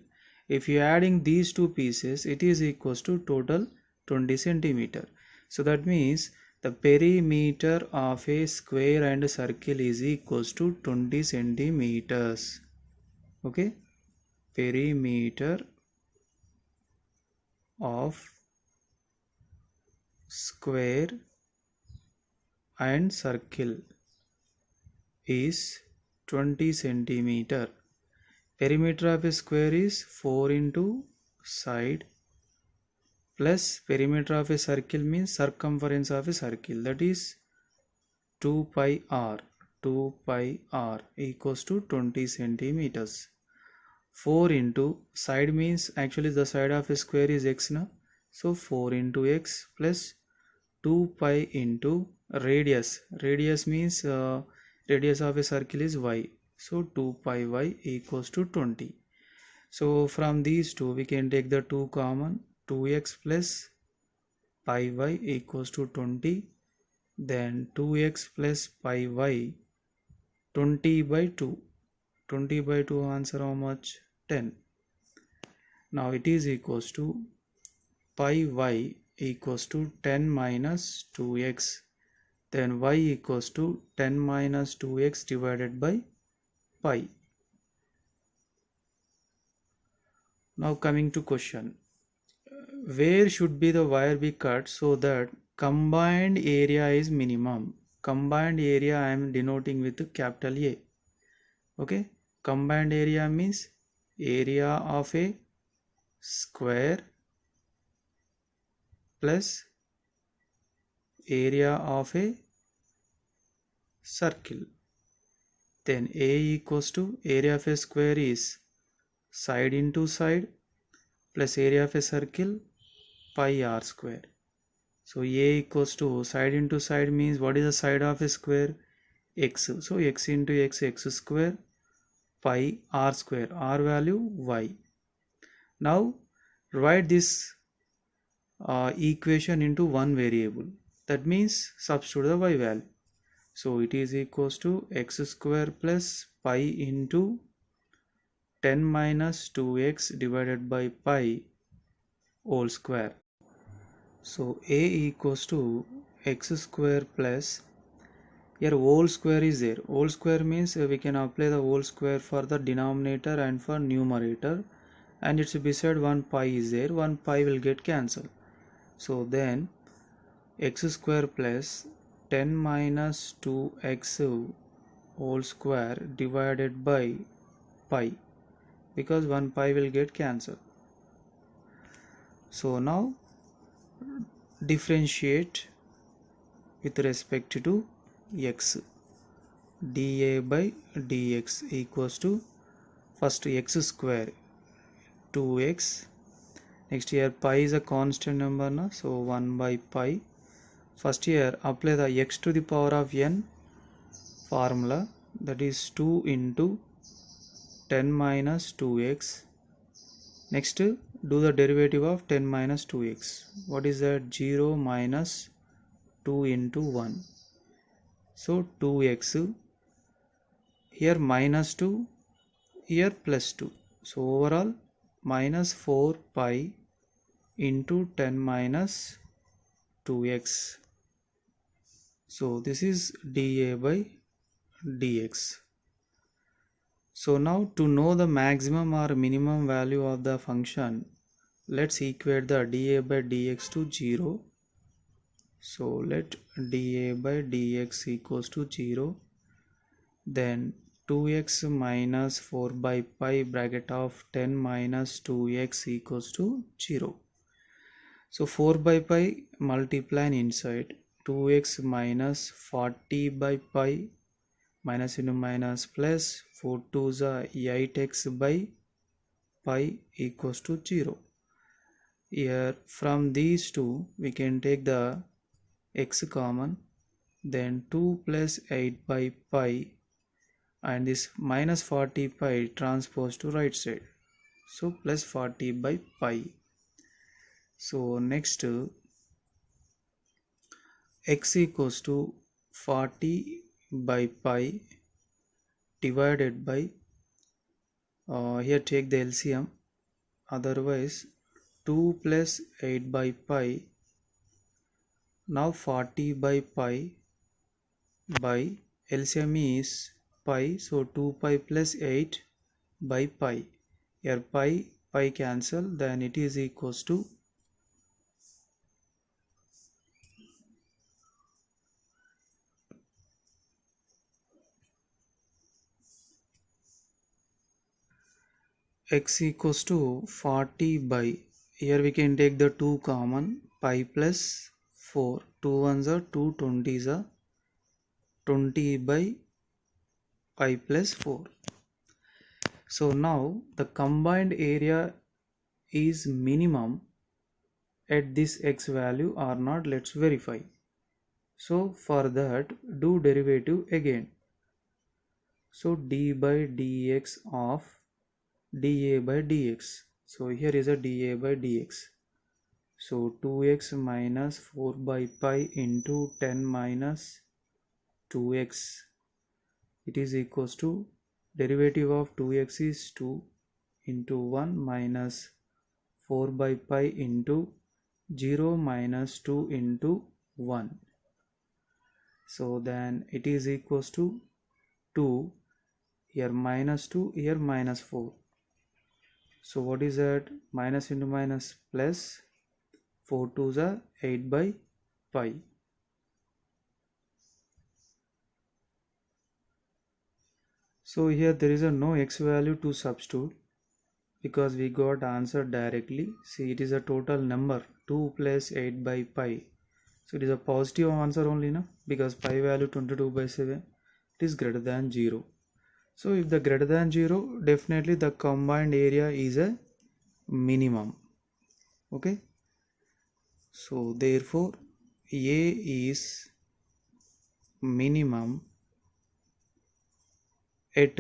If you adding these two pieces, it is equals to total 20 centimeter. So that means the perimeter of a square and circle is equals to 20 centimeters. Okay, perimeter of square and circle is 20 centimeter. Perimeter of a square is 4 into side plus perimeter of a circle means circumference of a circle, that is 2 pi r. 2 pi r equals to 20 centimeters. 4 into side means actually the side of a square is x now. So 4 into x plus 2 pi into radius. Radius means radius of a circle is y. So 2 pi y equals to 20. So from these two we can take the 2 common. 2x plus pi y equals to 20. Then 2x plus pi y 20 by 2. 20 by 2 answer how much? 10. Now it is equals to pi y equals to 10 minus 2x. Then y equals to 10 minus 2x divided by pi. Now coming to question. Where should be the wire be cut so that combined area is minimum? Combined area I am denoting with capital A. Okay, combined area means area of a square plus area of a circle. Then A equals to area of a square is side into side plus area of a circle pi r square. So A equals to side into side means what is the side of a square? X. So x into x, x square pi r square, r value y. Now write this equation into one variable. That means substitute the y value. So it is equals to x square plus pi into 10 minus 2x divided by pi whole square. So a equals to x square plus, here whole square is there. Whole square means we can apply the whole square for the denominator and for numerator, and it's beside 1 pi is there. 1 pi will get cancelled. So then x square plus 10 minus 2x whole square divided by pi, because 1 pi will get cancelled. So now differentiate with respect to x. dA by dx equals to first x square 2x. Next here pi is a constant number na, so 1 by pi. First here apply the x to the power of n formula, that is 2 into 10 minus 2x. Next do the derivative of 10 minus 2x. What is that? 0 minus 2 into 1. So 2x, here minus 2, here plus 2. So overall minus 4 pi into 10 minus 2x. So this is dA by dx. So now to know the maximum or minimum value of the function, let's equate the dA by dx to 0. So let dA by dx equals to 0. Then 2x minus 4 by pi bracket of 10 minus 2x equals to 0. So 4 by pi multiply inside, 2x minus 40 by pi minus into minus plus 4 2s are 8x by pi equals to 0. Here from these two we can take the x common, then 2 plus 8 by pi, and this minus 40 pi transpose to right side, so plus 40 by pi. So next x equals to 40 by pi divided by, here take the LCM, otherwise 2 plus 8 by pi. Now 40 by pi by LCM is pi, so 2 pi plus 8 by pi. Here pi cancel, then it is equals to x equals to 40 by, here we can take the 2 common, pi plus 4, 2 ones are 2, 20s are 20 by pi plus 4. So now the combined area is minimum at this x value or not, let's verify. So for that do derivative again. So d by dx of dA by dx. So here is a dA by dx. So 2x minus 4 by pi into 10 minus 2x, it is equals to derivative of 2x is 2 into 1 minus 4 by pi into 0 minus 2 into 1. So then it is equals to 2, here minus 2, here minus 4. So what is that? Minus into minus plus, 4 2s are 8 by pi. So here there is a no x value to substitute because we got answer directly. See, it is a total number 2 plus 8 by pi. So it is a positive answer only, na? Because pi value 22 by 7, it is greater than 0. So if the greater than 0, definitely the combined area is a minimum. Okay. So therefore A is minimum at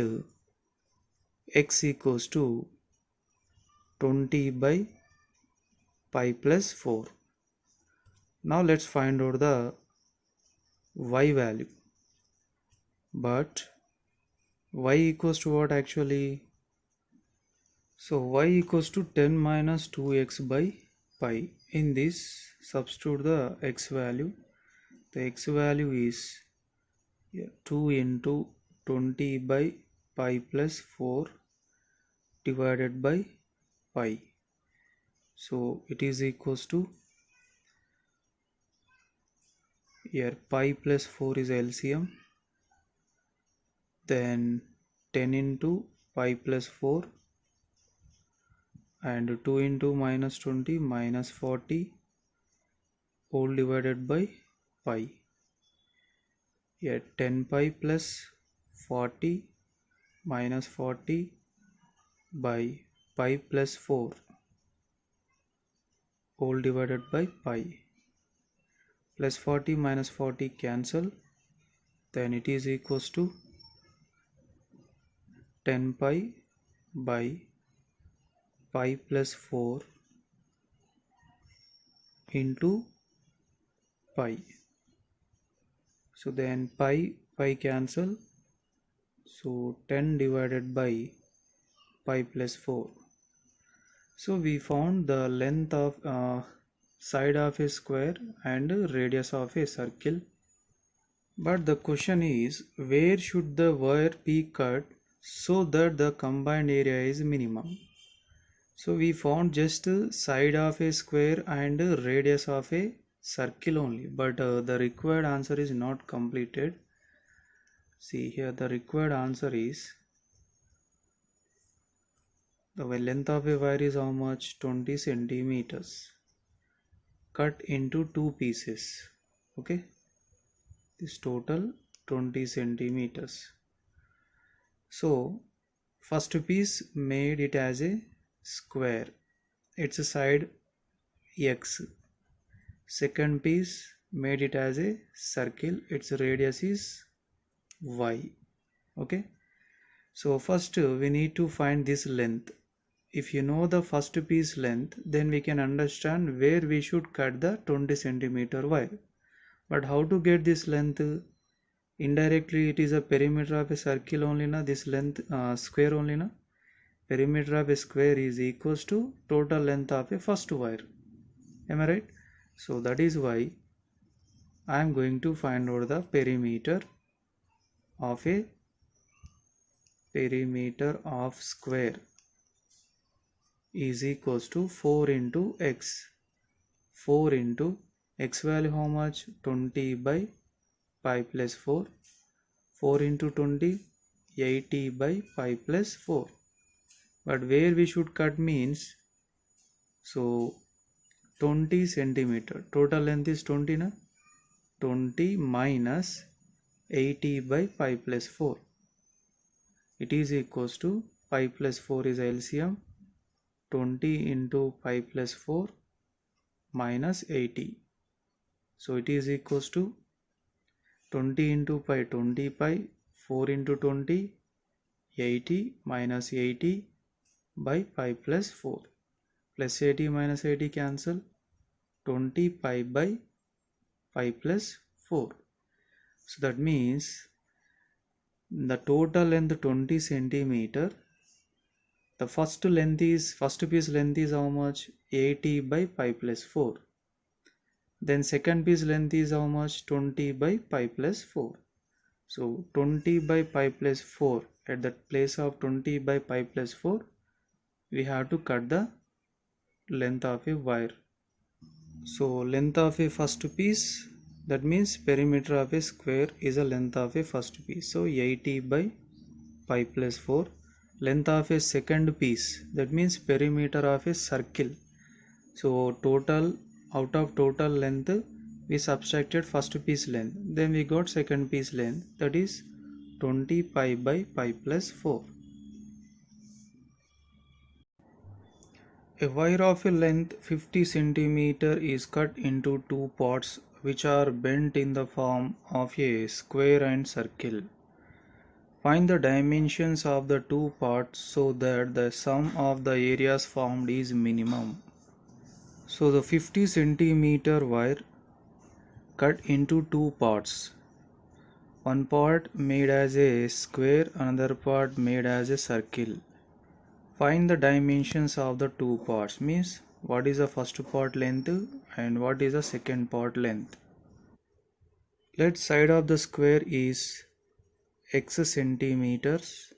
x equals to 20 by pi plus 4. Now let's find out the y value. But y equals to what actually? So y equals to 10 minus 2x by pi. In this, substitute the x value. The x value is 2 into 20 by pi plus 4 divided by pi. So it is equals to, here pi plus 4 is LCM, then 10 into pi plus 4 and 2 into minus 20 minus 40 whole divided by pi. Here 10 pi plus 40 minus 40 by pi plus 4 whole divided by pi. Plus 40 minus 40 cancel, then it is equals to 10 pi by pi plus 4 into pi. So then pi cancel, so 10 divided by pi plus 4. So we found the length of side of a square and radius of a circle. But the question is, where should the wire be cut so that the combined area is minimum? So we found just side of a square and radius of a circle only, but the required answer is not completed. See here, the required answer is, the length of a wire is how much? 20 centimeters. Cut into 2 pieces. Okay, this total 20 centimeters. So first piece made it as a square, its a side x. Second piece made it as a circle, its radius is y. Okay, so first we need to find this length. If you know the first piece length, then we can understand where we should cut the 20 centimeter wire. But how to get this length? Indirectly, it is a perimeter of a circle only, na? This length square only, na? Perimeter of a square is equals to total length of a first wire. Am I right? So that is why I am going to find out the perimeter of square is equals to 4 into x. 4 into x value how much? 20 by pi plus 4. 4 into 20, 80 by pi plus 4. But where we should cut means, so 20 centimeter. Total length is 20, na? 20 minus 80 by pi plus 4. It is equals to pi plus 4 is LCM. 20 into pi plus 4 minus 80. So it is equals to 20 into pi, 20 pi, 4 into 20, 80 minus 80 by pi plus 4. Plus 80 minus 80 cancel. 20 pi by pi plus 4. So that means the total length 20 centimeter. The first piece length is how much? 80 by pi plus 4. Then second piece length is how much? 20 by pi plus 4. So 20 by pi plus 4, at the place of 20 by pi plus 4, we have to cut the length of a wire. So length of a first piece, that means perimeter of a square is a length of a first piece. So 80 by pi plus 4. Length of a second piece, that means perimeter of a circle. So total, out of total length, we subtracted first piece length, then we got second piece length, that is 20 pi by pi plus 4. A wire of a length 50 centimeter is cut into two parts which are bent in the form of a square and circle. Find the dimensions of the two parts so that the sum of the areas formed is minimum. So the 50 centimeter wire cut into two parts. One part made as a square, another part made as a circle. Find the dimensions of the two parts, means what is the first part length and what is the second part length. Let side of the square is x centimeters.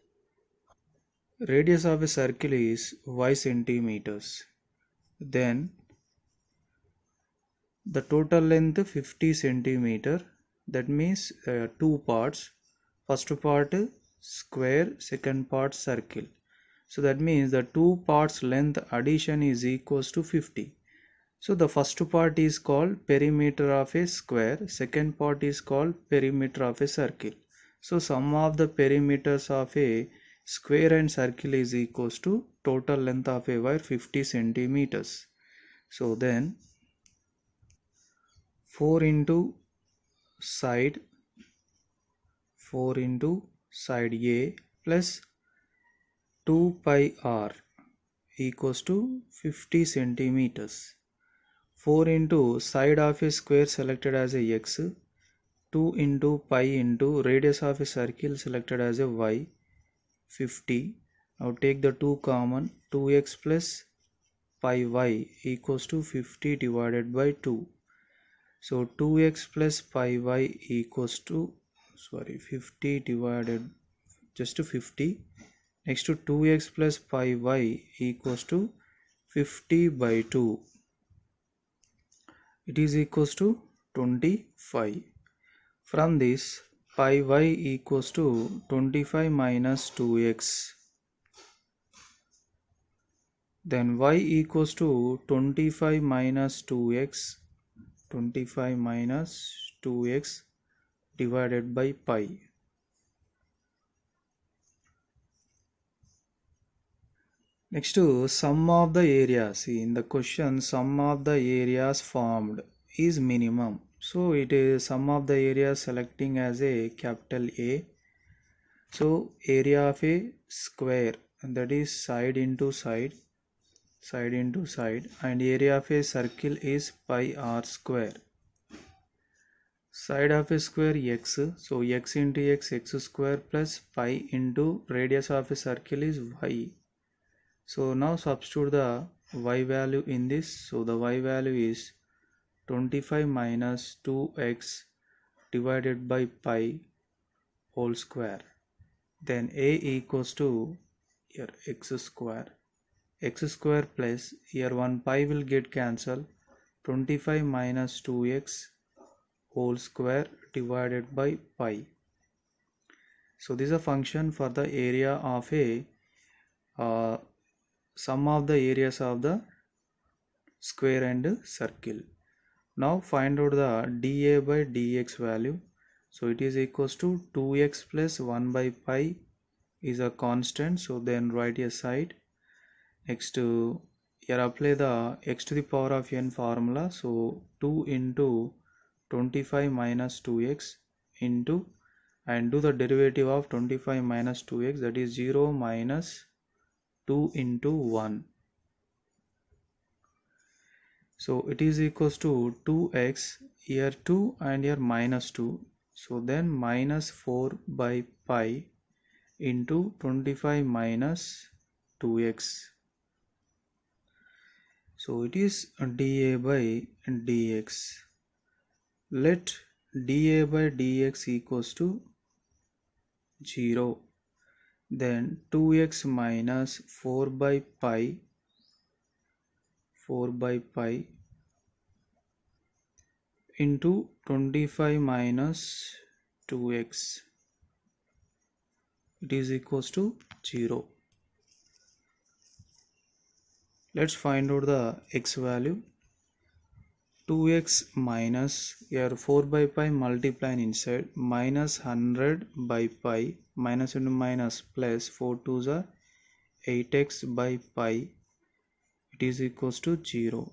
Radius of a circle is y centimeters. Then the total length 50 centimeter. That means two parts. First part square, second part circle. So that means the two parts length addition is equals to 50. So the first part is called perimeter of a square, second part is called perimeter of a circle. So sum of the perimeters of a square and circle is equals to total length of a wire 50 centimeters. So then 4 into side A plus 2 pi r equals to 50 centimeters. 4 into side of a square selected as a x, 2 into pi into radius of a circle selected as a y, 50. Now take the 2 common, 2x plus pi y equals to 50 divided by 2. So 2x plus pi y equals to 50 divided just to 50. Next to 2x plus pi y equals to 50 by 2. It is equals to 25. From this, pi y equals to 25 minus 2x. Then y equals to 25 minus 2x. 25 minus 2x divided by pi. Next to sum of the areas. See, in the question sum of the areas formed is minimum. So it is sum of the areas selecting as a capital A. So area of a square, that is side into side, and area of a circle is pi r square. Side of a square x, so x into x square plus pi into radius of a circle is y. So now substitute the y value in this. So the y value is 25 minus 2x divided by pi whole square. Then a equals to here x square plus here 1 pi will get cancelled, 25 minus 2x whole square divided by pi. So this is a function for the area of a sum of the areas of the square and circle. Now find out the dA by dx value. So it is equals to 2x plus 1 by pi is a constant. So then write a side. Next to here apply the x to the power of n formula. So 2 into 25 minus 2x into and do the derivative of 25 minus 2x, that is 0 minus 2 into 1. So it is equals to 2x, here 2 and here minus 2. So then minus 4 by pi into 25 minus 2x. So it is dA by dx. Let dA by dx equals to 0. Then 2x minus 4 by pi into 25 minus 2x. It is equals to 0. Let's find out the x value. 2x minus, here 4 by pi multiplying inside, minus 100 by pi, minus into minus plus 4 2s are 8x by pi, it is equals to 0.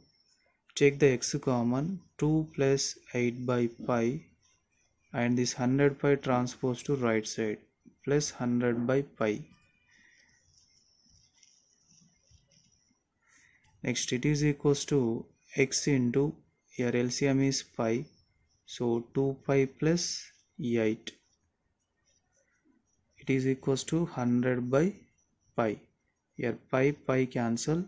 Take the x common, 2 plus 8 by pi, and this 100 pi transpose to right side, plus 100 by pi. Next it is equals to x into, here LCM is pi, so 2 pi plus 8. It is equals to 100 by pi. Here pi cancel.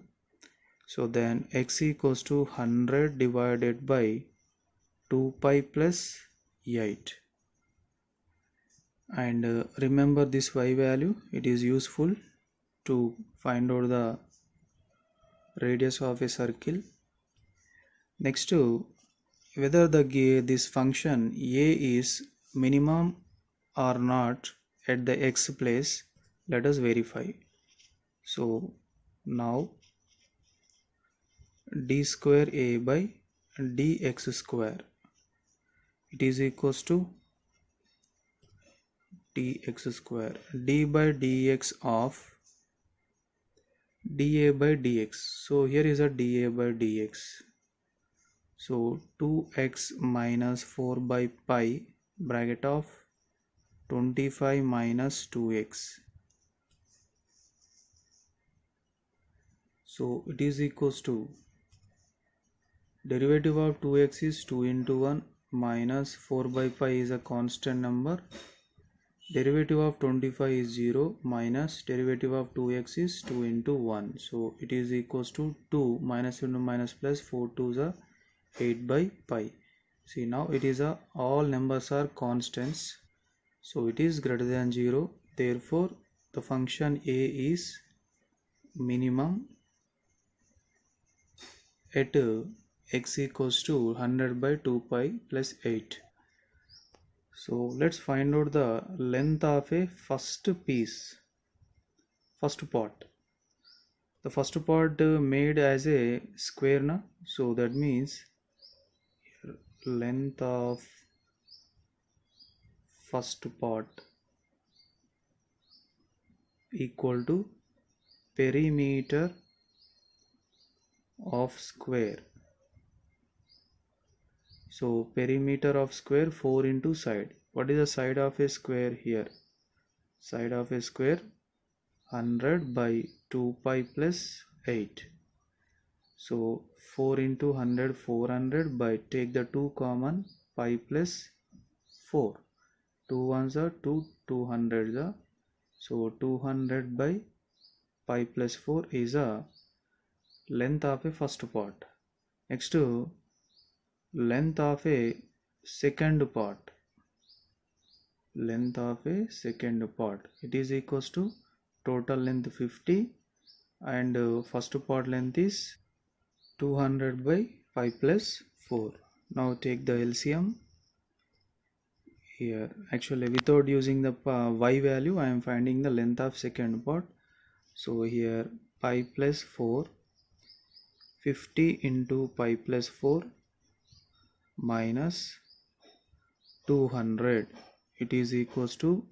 So then x equals to 100 divided by 2 pi plus 8. And remember this y value, it is useful to find out the radius of a circle. Next, whether this function a is minimum or not at the x place, let us verify. So now d square a by dx square, it is equals to dx square, d by dx of dA by dx. So here is a dA by dx. So 2x minus 4 by pi bracket of 25 minus 2x. So it is equals to, derivative of 2x is 2 into 1, minus 4 by pi is a constant number, derivative of 25 is 0, minus derivative of 2x is 2 into 1. So it is equals to 2 minus into minus plus 4 2s are 8 by pi. See, now it is all numbers are constants, so it is greater than 0. Therefore the function a is minimum at x equals to 100 by 2 pi plus 8. So let's find out the length of a first piece, first part. The first part made as a square na, so that means length of first part equal to perimeter of square. So perimeter of square 4 into side. What is the side of a square here? Side of a square 100 by 2 pi plus 8. So 4 into 100 400 by, take the 2 common, pi plus 4. 2 ones are 2, 200s are, so 200 by pi plus 4 is a length of a first part. Next to length of a second part. Length of a second part, it is equals to total length 50 and first part length is 200 by pi plus 4. Now take the LCM. Here actually without using the y value I am finding the length of second part. So here pi plus 4, 50 into pi plus 4 minus 200, it is equals to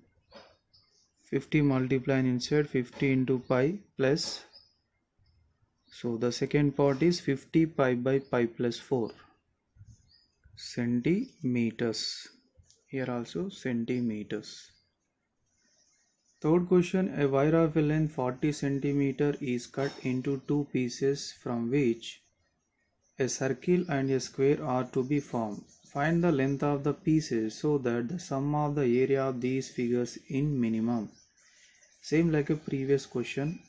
50 multiplying inside 50 into pi plus, so the second part is 50 pi by pi plus 4 centimeters. here also centimeters. Third question, a wire of a length 40 centimeter is cut into two pieces from which a circle and a square are to be formed. Find the length of the pieces so that the sum of the area of these figures in minimum. Same like a previous question.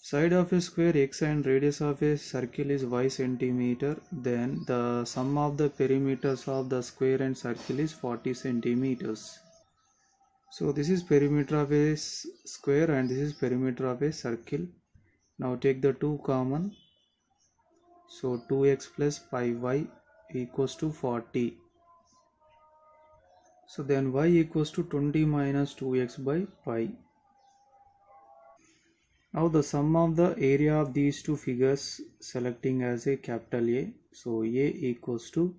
Side of a square x and radius of a circle is y centimeter. Then the sum of the perimeters of the square and circle is 40 centimeters. So this is perimeter of a square and this is perimeter of a circle. Now take the two common. So 2x plus pi y equals to 40. So then y equals to 20 minus 2x by pi. Now the sum of the area of these two figures selecting as a capital A. So A equals to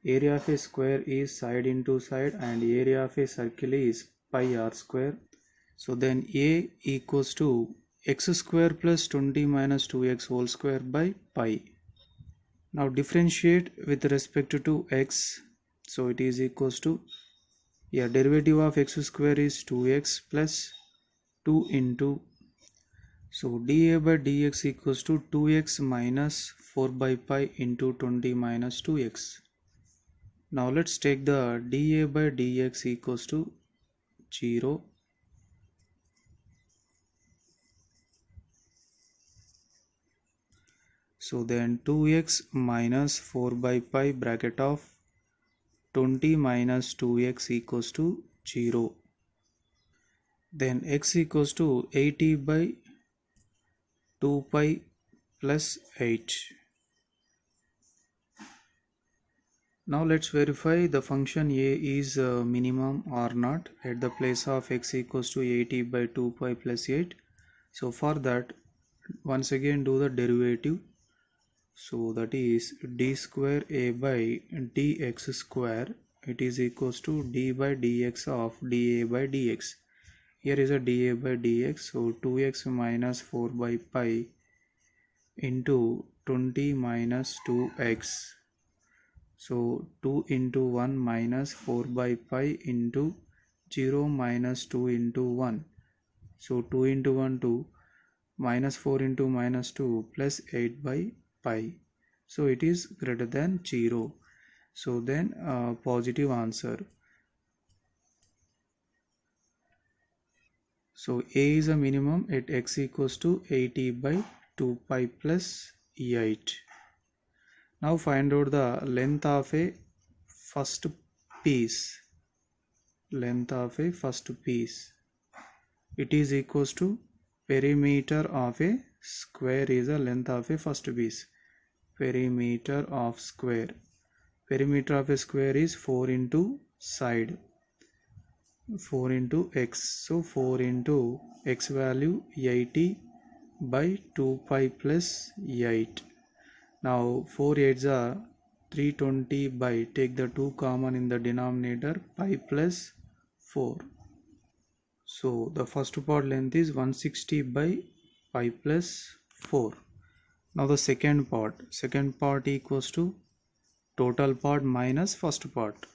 area of a square is side into side and area of a circle is pi r square. So then A equals to x square plus 20 minus 2x whole square by pi. Now differentiate with respect to x. So it is equals to, derivative of x square is 2x plus 2 into, so dA by dx equals to 2x minus 4 by pi into 20 minus 2x. Now let's take the dA by dx equals to 0. So then 2x minus 4 by pi bracket of 20 minus 2x equals to 0. Then x equals to 80 by 2 pi plus 8. Now let's verify the function a is minimum or not at the place of x equals to 80 by 2 pi plus 8. So for that, once again do the derivative. So that is d square a by dx square, it is equals to d by dx of dA by dx. Here is a dA by dx, so 2x minus 4 by pi into 20 minus 2x. So 2 into 1 minus 4 by pi into 0 minus 2 into 1. So 2 into 1 2 minus 4 into minus 2 plus 8 by pi. So it is greater than 0. So then positive answer. So A is a minimum at x equals to 80 by 2 pi plus 8. Now find out the length of a first piece. Length of a first piece. It is equals to perimeter of a square is the length of a first piece. Perimeter of square. Perimeter of a square is 4 into side. 4 into x. So 4 into x value 80 by 2 pi plus 8. Now 4 8s are 320 by, take the 2 common in the denominator, pi plus 4. So the first part length is 160 by pi plus 4. Now the second part equals to total part minus first part.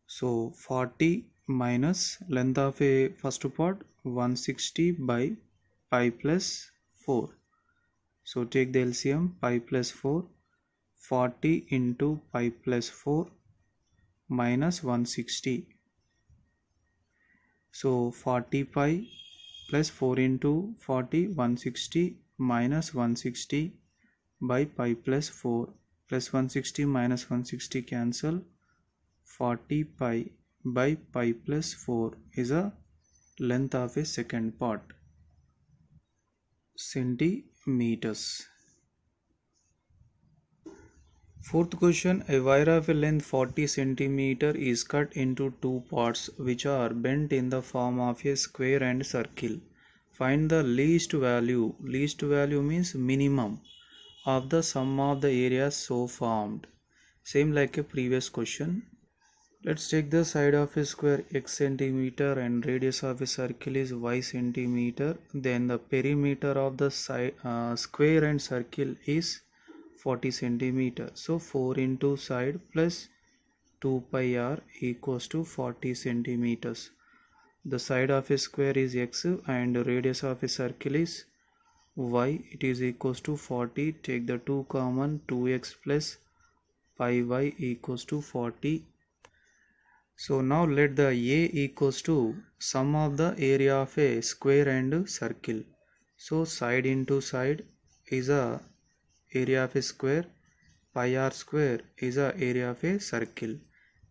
So 40 minus length of a first part 160 by pi plus 4. So take the LCM, pi plus 4, 40 into pi plus 4 minus 160. So 40 pi plus 4 into 40, 160 minus 160 by pi plus 4 plus 160 minus 160 cancel. 40 pi by pi plus 4 is a length of a second part. Centimeters. Fourth question, a wire of a length 40 centimeter is cut into two parts which are bent in the form of a square and circle. Find the least value. Least value means minimum of the sum of the areas so formed. Same like a previous question. Let's take the side of a square x centimeter and radius of a circle is y centimeter. Then the perimeter of the square and circle is 40 centimeter. So 4 into side plus 2 pi r equals to 40 centimeters. The side of a square is x and the radius of a circle is y. It is equals to 40. Take the 2 common, 2x plus pi y equals to 40. So now let the A equals to sum of the area of a square and circle. So side into side is a area of a square, pi r square is a area of a circle.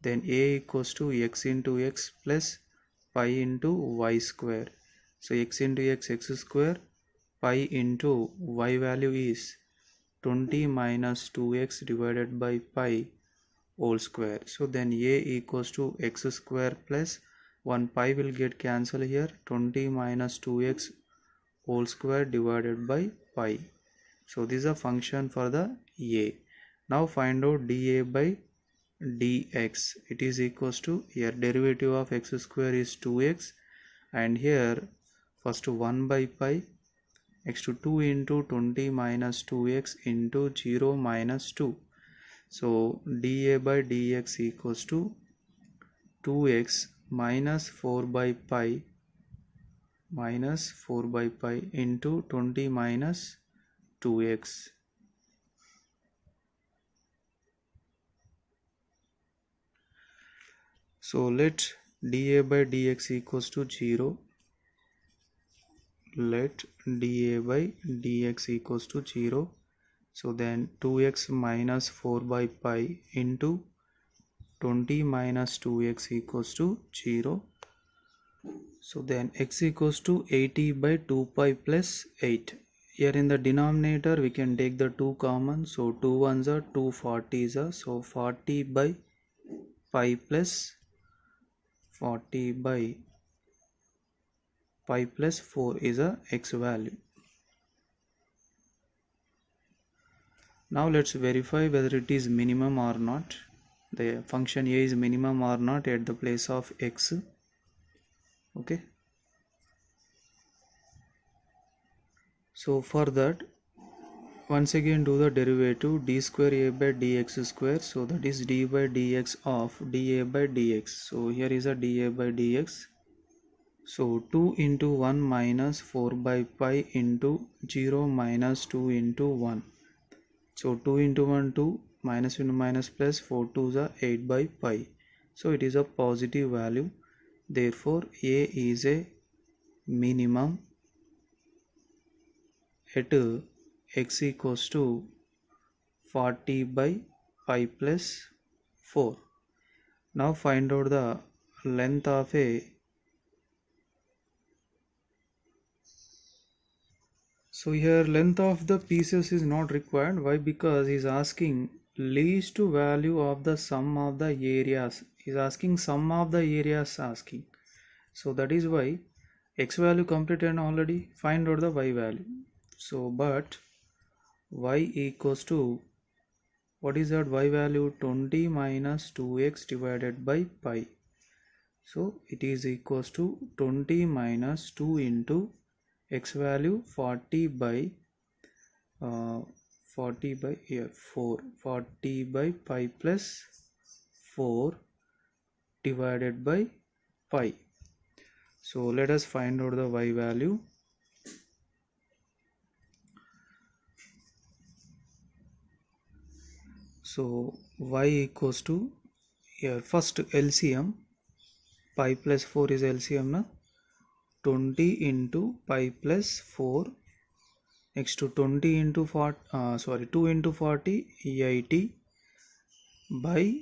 Then A equals to x into x plus pi into y square. So x into x square, pi into y value is 20 minus 2x divided by pi whole square. So then A equals to x square plus 1 pi will get cancelled here, 20 minus 2x whole square divided by pi. So this is a function for the A. Now find out dA by dx. It is equals to, here derivative of x square is 2x and here first 1 by pi x to 2 into 20 minus 2x into 0 minus 2. So dA by dx equals to 2x minus 4 by pi into 20 minus 2x. So let dA by dx equals to 0. Let dA by dx equals to 0. So then 2x minus 4 by pi into 20 minus 2x equals to 0. So then x equals to 80 by 2 pi plus 8. Here in the denominator we can take the 2 common. So 2 ones are 2 40s are. So 40 by pi plus 40 by pi plus 4 is a x value. Now let's verify whether it is minimum or not. The function A is minimum or not at the place of x. Okay. So for that, once again do the derivative d square a by dx square. So that is d by dx of dA by dx. So here is a dA by dx. So 2 into 1 minus 4 by pi into 0 minus 2 into 1. So 2 into 1 2, minus into minus plus, 4 2s are 8 by pi. So it is a positive value. Therefore A is a minimum at x equals to 40 by pi plus 4. Now find out the length of a. So here length of the pieces is not required. Why? Because he is asking least value of the sum of the areas. He is asking sum of the areas asking. So that is why x value completed already. Find out the y value. So but y equals to, what is that y value? 20 minus 2x divided by pi. So it is equals to 20 minus 2 into x value 40 by 4, 40 by pi plus 4 divided by pi. So let us find out the y value. So y equals to, here first LCM, pi plus 4 is LCM na, 20 into pi plus 4, next to 20 into 40, 2 into 40, 80 by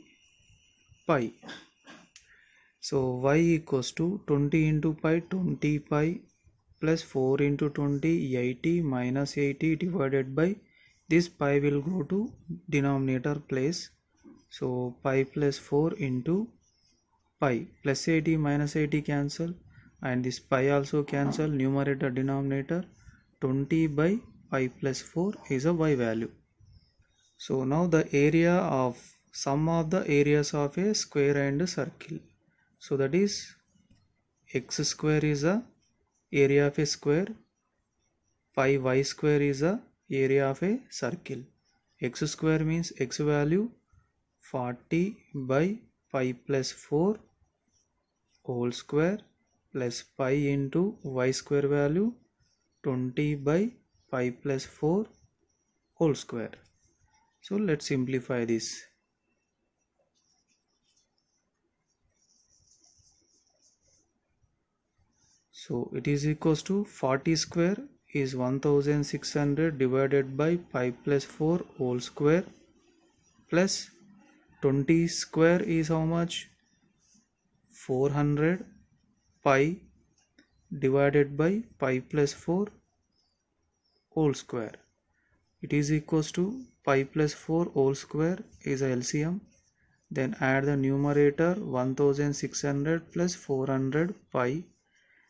pi. So y equals to 20 into pi, 20 pi plus 4 into 20, 80 minus 80 divided by, this pi will go to denominator place. So pi plus 4 into pi, plus 80 minus 80 cancel, and this pi also cancel, numerator denominator, 20 by pi plus 4 is a y value. So now the area of sum of the areas of a square and a circle. So that is x square is a area of a square, pi y square is a area of a circle. X square means x value 40 by pi plus 4 whole square plus pi into y square value 20 by pi plus 4 whole square. So let's simplify this. So it is equals to 40 square is 1600 divided by pi plus 4 whole square plus 20 square is how much? 400 pi divided by pi plus 4 whole square. It is equals to pi plus 4 whole square is a LCM. Then add the numerator 1600 plus 400 pi.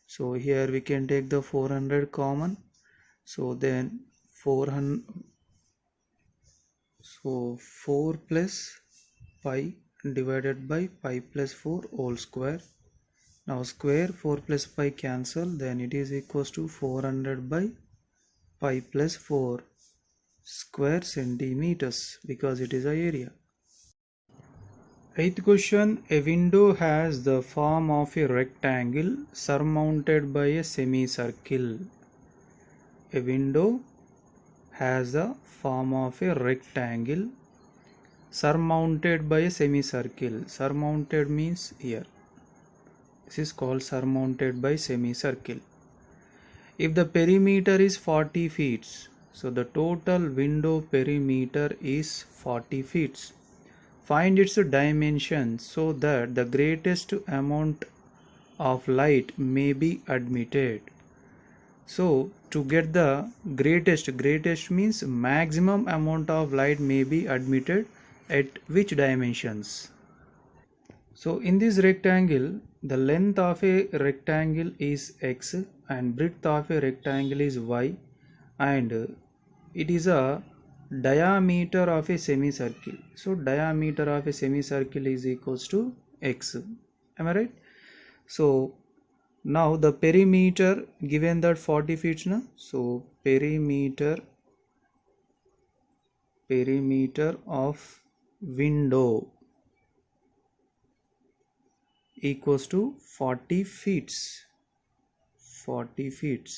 So here we can take the 400 common. So then 400, so 4 plus pi divided by pi plus 4 whole square. Now square 4 plus pi cancel, then it is equals to 400 by pi plus 4 square centimeters because it is a area. Eighth question, a window has the form of a rectangle surmounted by a semicircle. A window has the form of a rectangle surmounted by a semicircle. Surmounted means here. This is called surmounted by semicircle. If the perimeter is 40 feet, so the total window perimeter is 40 feet. Find its dimensions so that the greatest amount of light may be admitted. So to get the greatest means maximum amount of light may be admitted at which dimensions? So in this rectangle, the length of a rectangle is x and breadth of a rectangle is y, and it is a diameter of a semicircle. So diameter of a semicircle is equals to x. Am I right? So now the perimeter, given that 40 feet now, so perimeter of window equals to 40 feet. 40 feet.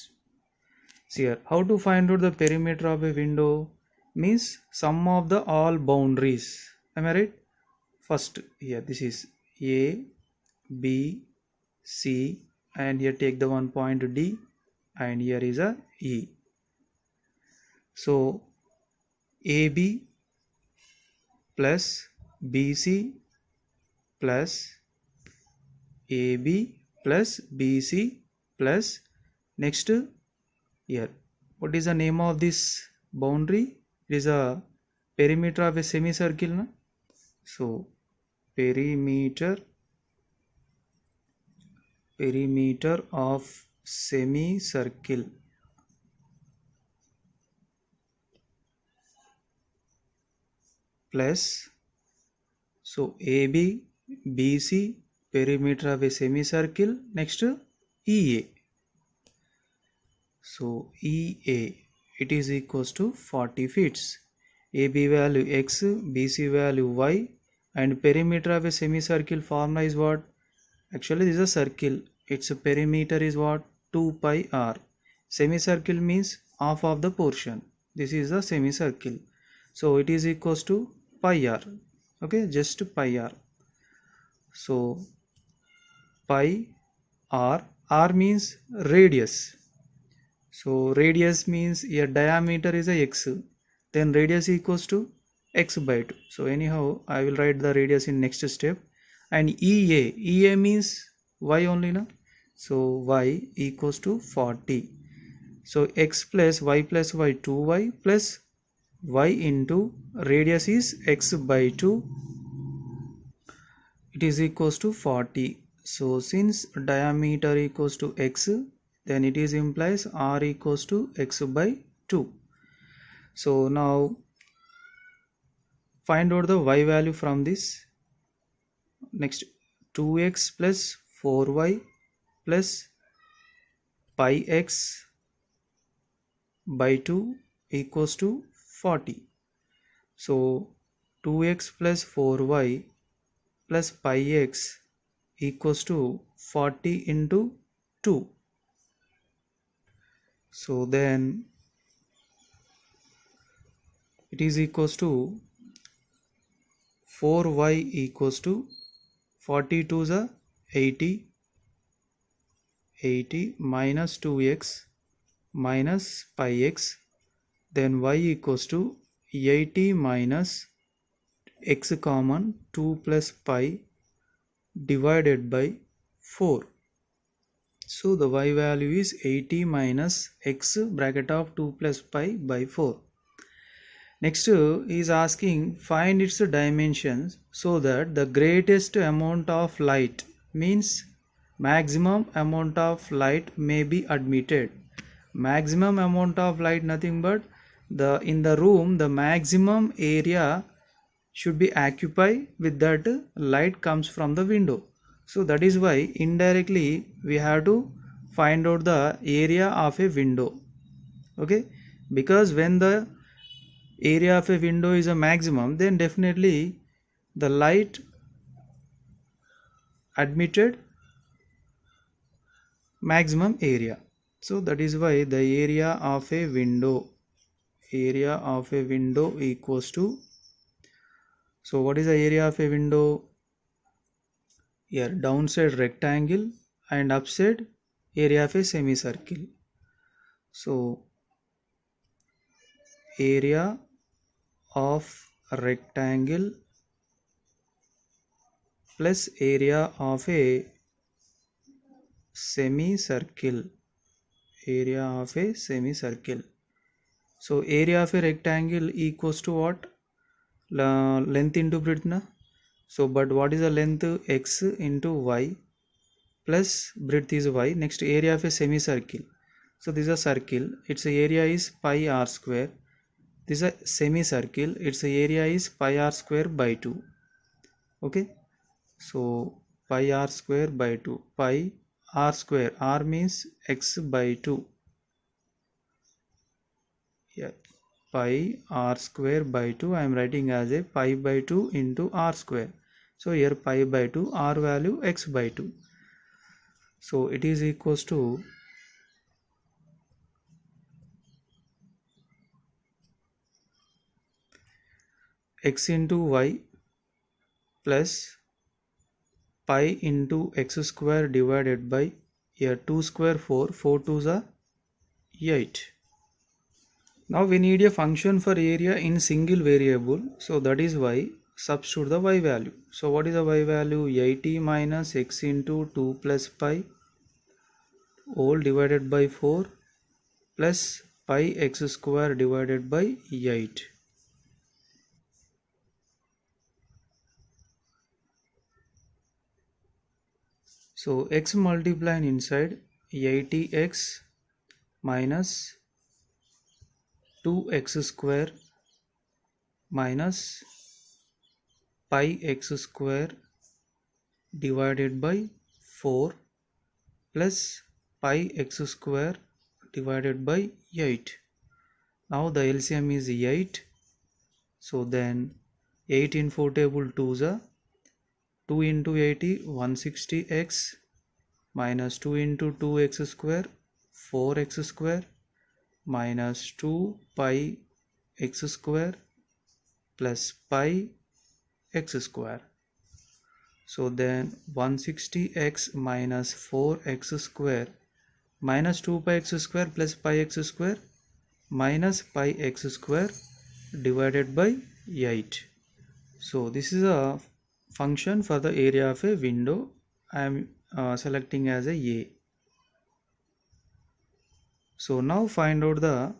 See here, how to find out the perimeter of a window? Means sum of the all boundaries. Am I right? First here this is A, B, C, and here take the one point D, and here is a E. So AB plus BC plus AB plus BC plus next here. What is the name of this boundary? It is a perimeter of a semicircle. Na? So perimeter of semicircle plus, so AB, BC, perimeter of a semicircle, next EA. So EA, it is equals to 40 feet. AB value x, BC value y, and perimeter of a semicircle formula is what? Actually this is a circle. Its perimeter is what? 2 pi r. Semicircle means half of the portion. This is a semicircle. So it is equals to pi r. Okay, just pi r. So pi r means radius. So radius means your diameter is a x, then radius equals to x by 2. So anyhow I will write the radius in next step. And EA means y only na. So y equals to 40. So x plus y 2y plus y into radius is x by 2, it is equals to 40. So since diameter equals to x, then it is implies r equals to x by 2. So now find out the y value from this. Next 2x plus 4y plus pi x by 2 equals to 40. So 2x plus 4y plus pi x equals to 40 into 2. So then it is equals to 4y equals to 42 is a 80, 80 minus 2x minus pi x, then y equals to 80 minus x common 2 plus pi divided by 4. So the y value is 80 minus x bracket of 2 plus pi by 4. Next is asking find its dimensions so that the greatest amount of light means maximum amount of light may be admitted. Maximum amount of light nothing but in the room the maximum area should be occupied with that light comes from the window. So that is why indirectly we have to find out the area of a window. Okay, because when the area of a window is a maximum, then definitely the light admitted maximum area. So that is why the area of a window equals to, so what is the area of a window? Here downside rectangle and upside area of a semicircle. So area of rectangle plus area of a semicircle, area of a semicircle. So area of a rectangle equals to what? Length into breadth na? So but what is the length? X into y plus breadth is y. Next area of a semicircle. So this is a circle, its area is pi r square. This is a semicircle, its area is pi r square by 2. Okay, so pi r square by 2, pi r square, r means x by 2. Yeah, pi r square by 2 I am writing as a pi by 2 into r square. So here pi by 2, r value x by 2. So it is equals to x into y plus pi into x square divided by, here 2 square 4, 4 2s are 8. Now we need a function for area in single variable, so that is why substitute the y value. So what is the y value? 80 minus x into 2 plus pi all divided by 4 plus pi x square divided by 8. So x multiplied inside 80x minus 2x square minus pi x square divided by 4 plus pi x square divided by 8. Now the LCM is 8. So then 8 in 4 table 2s are 2 into 80 160x minus 2 into 2x square 4x square minus 2 pi x square plus pi x square. So then 160x minus 4x square minus 2 pi x square plus pi x square minus pi x square divided by 8. So this is a function for the area of a window. I am selecting as a. So now find out the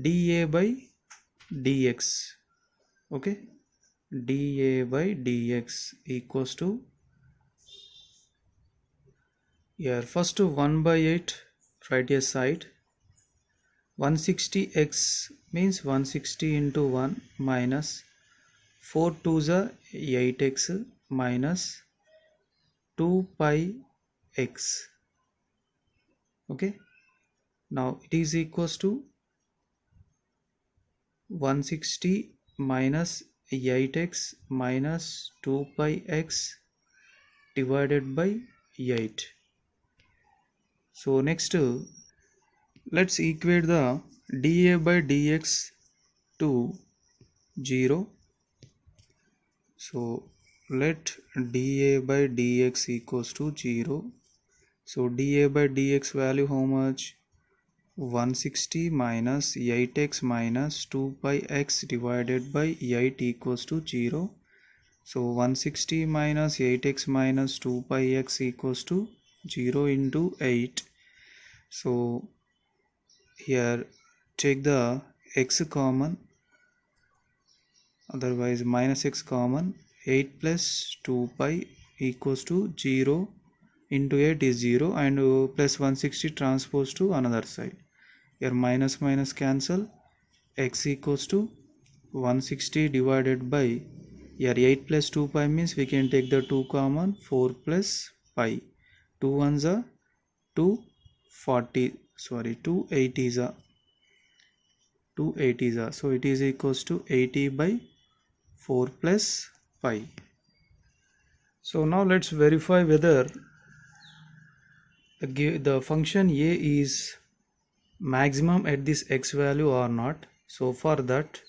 dA by dx. Okay, dA by dx equals to, here first 1 by 8 write a side, 160x means 160 into 1 minus 4 2s are 8x minus 2 pi x. Okay, now it is equals to 160 minus 8x minus 2 pi x divided by 8. So next let's equate the dA by dx to 0. So let dA by dx equals to 0. So dA by dx value how much? 160 minus 8x minus 2 pi x divided by 8 equals to 0. So 160 minus 8x minus 2 pi x equals to 0 into 8. So here take the x common, otherwise minus x common. 8 plus 2 pi equals to 0 into 8 is 0, and plus 160 transpose to another side. Here minus minus cancel, x equals to 160 divided by, here 8 plus 2 pi means we can take the 2 common, 4 plus pi, 2 ones are 240, sorry 280 is a 280 is a, so it is equals to 80 by 4 plus pi. So now let's verify whether the function a is maximum at this x value or not. So for that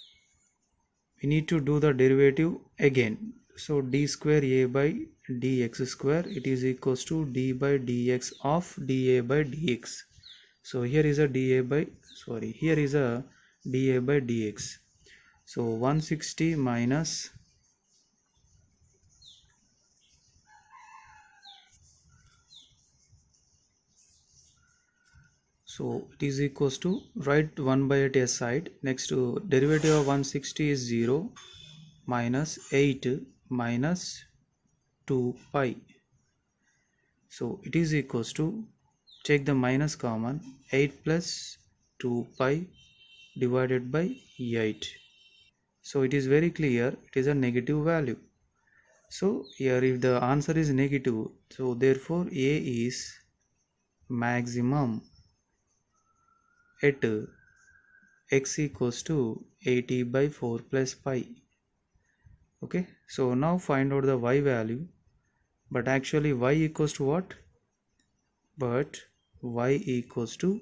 we need to do the derivative again. So d square a by dx square, it is equals to d by dx of dA by dx. So here is a dA by, sorry, here is a dA by dx. So 160 minus so it is equals to, write 1 by 8 aside. Next to derivative of 160 is 0 minus 8 minus 2 pi. So it is equals to, take the minus common, 8 plus 2 pi divided by 8. So it is very clear it is a negative value. So here if the answer is negative, so therefore A is maximum at x equals to 80 by 4 plus pi. Okay, so now find out the y value, but actually y equals to what? But y equals to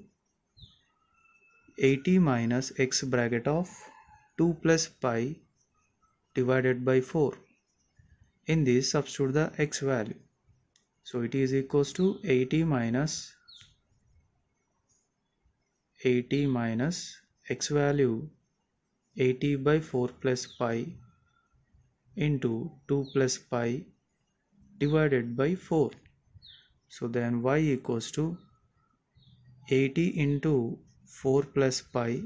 80 minus x bracket of 2 plus pi divided by 4. In this substitute the x value. So it is equals to 80 minus x value 80 by 4 plus pi into 2 plus pi divided by 4. So then y equals to 80 into 4 plus pi.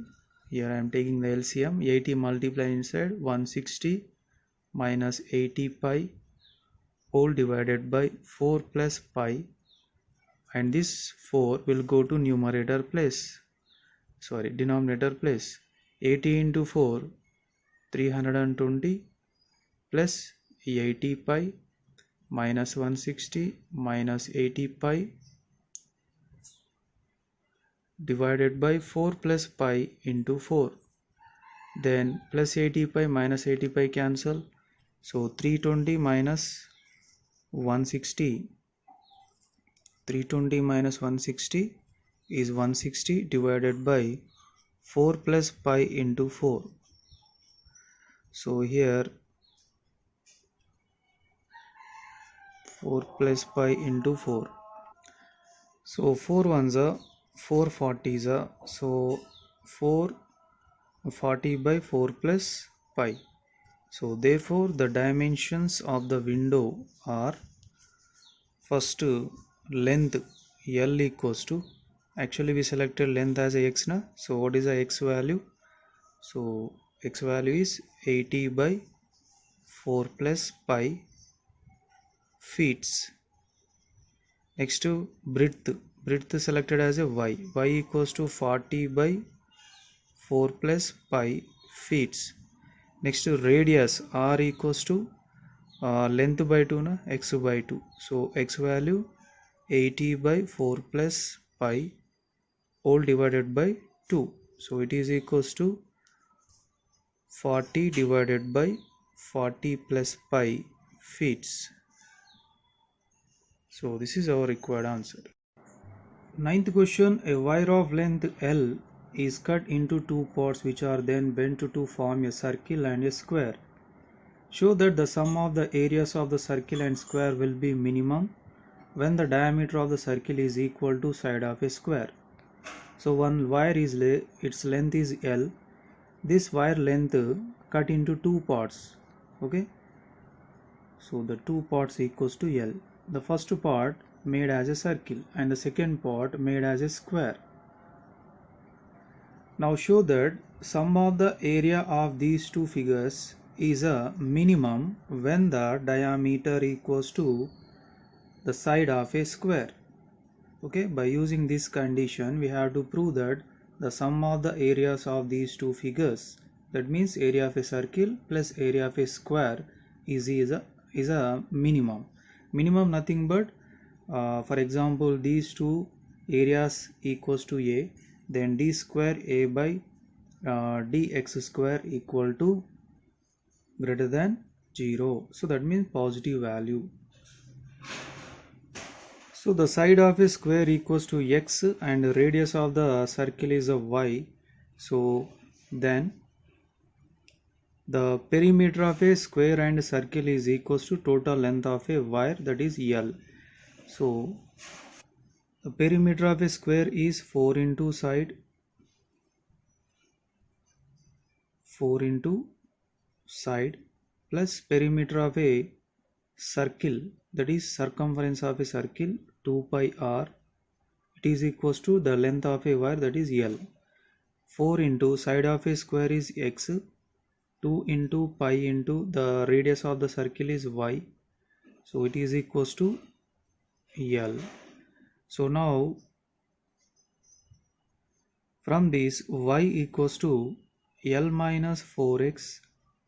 Here I am taking the LCM. 80 multiplied inside 160 minus 80 pi whole divided by 4 plus pi, and this 4 will go to numerator place, sorry denominator place. 80 into 4 320 plus 80 pi minus 160 minus 80 pi divided by 4 plus pi into 4. Then plus 80 pi minus 80 pi cancel. So 320 minus 160. 320 minus 160 is 160 divided by 4 plus pi into 4. So here 4 plus pi into 4. So 4 ones are 440s are, so 440 by 4 plus pi. So therefore the dimensions of the window are, first length L equals to, actually we selected length as a x na, so what is the x value? So x value is 80 by 4 plus pi feet. Next to breadth selected as a y equals to 40 by 4 plus pi feet. Next to radius r equals to length by 2 na, x by 2, so x value 80 by 4 plus pi whole divided by 2, so it is equals to 40 divided by 40 plus pi feet. So this is our required answer. Ninth question, a wire of length L is cut into two parts which are then bent to form a circle and a square. Show that the sum of the areas of the circle and square will be minimum when the diameter of the circle is equal to side of a square. So one wire is its length is L. This wire length cut into two parts. Okay. So the two parts equals to L. The first part made as a circle and the second part made as a square. Now show that sum of the area of these two figures is a minimum when the diameter equals to the side of a square. Okay, by using this condition we have to prove that the sum of the areas of these two figures, that means area of a circle plus area of a square is a minimum. Minimum nothing but for example these two areas equals to a, then d square a by dx square equal to greater than 0. So that means positive value. So the side of a square equals to x and the radius of the circle is a y. So then the perimeter of a square and circle is equals to total length of a wire, that is L. So the perimeter of a square is 4 into side, 4 into side plus perimeter of a circle, that is circumference of a circle 2 pi r, it is equals to the length of a wire, that is L. 4 into side of a square is x, 2 into pi into the radius of the circle is y, so it is equals to L. So now from this y equals to L minus 4x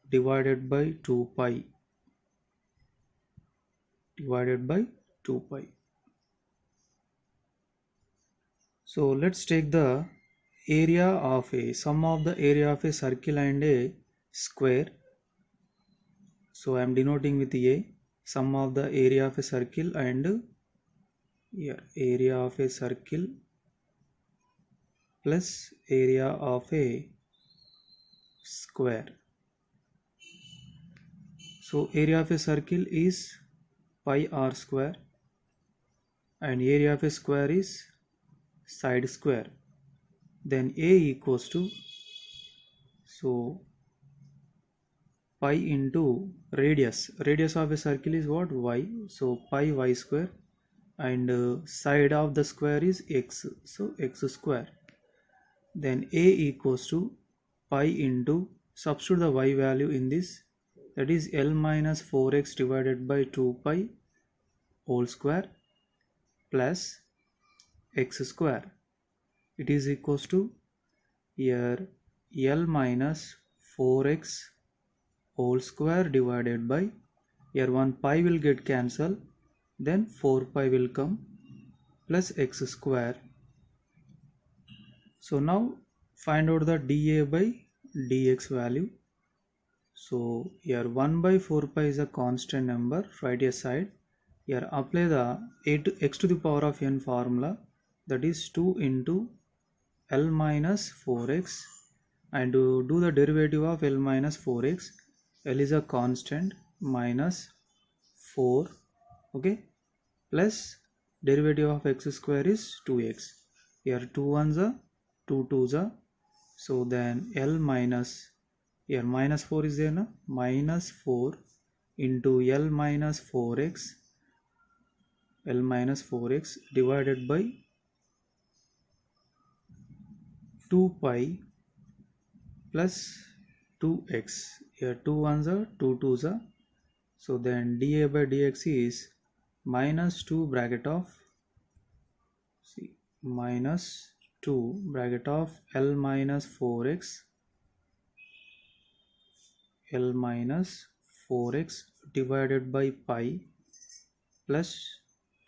divided by 2 pi divided by 2 pi. So let's take the area of a sum of the area of a circle and a square. So I am denoting with a sum of the area of a circle and area of a circle plus area of a square. So area of a circle is pi r square and area of a square is side square. Then a equals to, so pi into radius of a circle is what, y, so pi y square, and side of the square is x, so x square. Then a equals to pi into, substitute the y value in this, that is L minus 4x divided by 2 pi whole square plus x square, it is equals to here L minus 4x whole square divided by, here 1 pi will get cancelled, then 4 pi will come plus x square. So now find out the dA by dx value. So here 1 by 4 pi is a constant number, right aside. Here apply the x to the power of n formula, that is 2 into L minus 4x, and to do the derivative of L minus 4x, L is a constant, minus 4, okay, plus derivative of x square is 2x. Here 2 ones are 2 twos are, so then L minus, here minus 4 is there na, minus 4 into L minus 4x, L minus 4x divided by 2 pi plus 2x. Here 2 ones are 2 twos are, so then dA by dx is minus 2 bracket of, see, minus 2 bracket of L minus 4x, L minus 4x divided by pi plus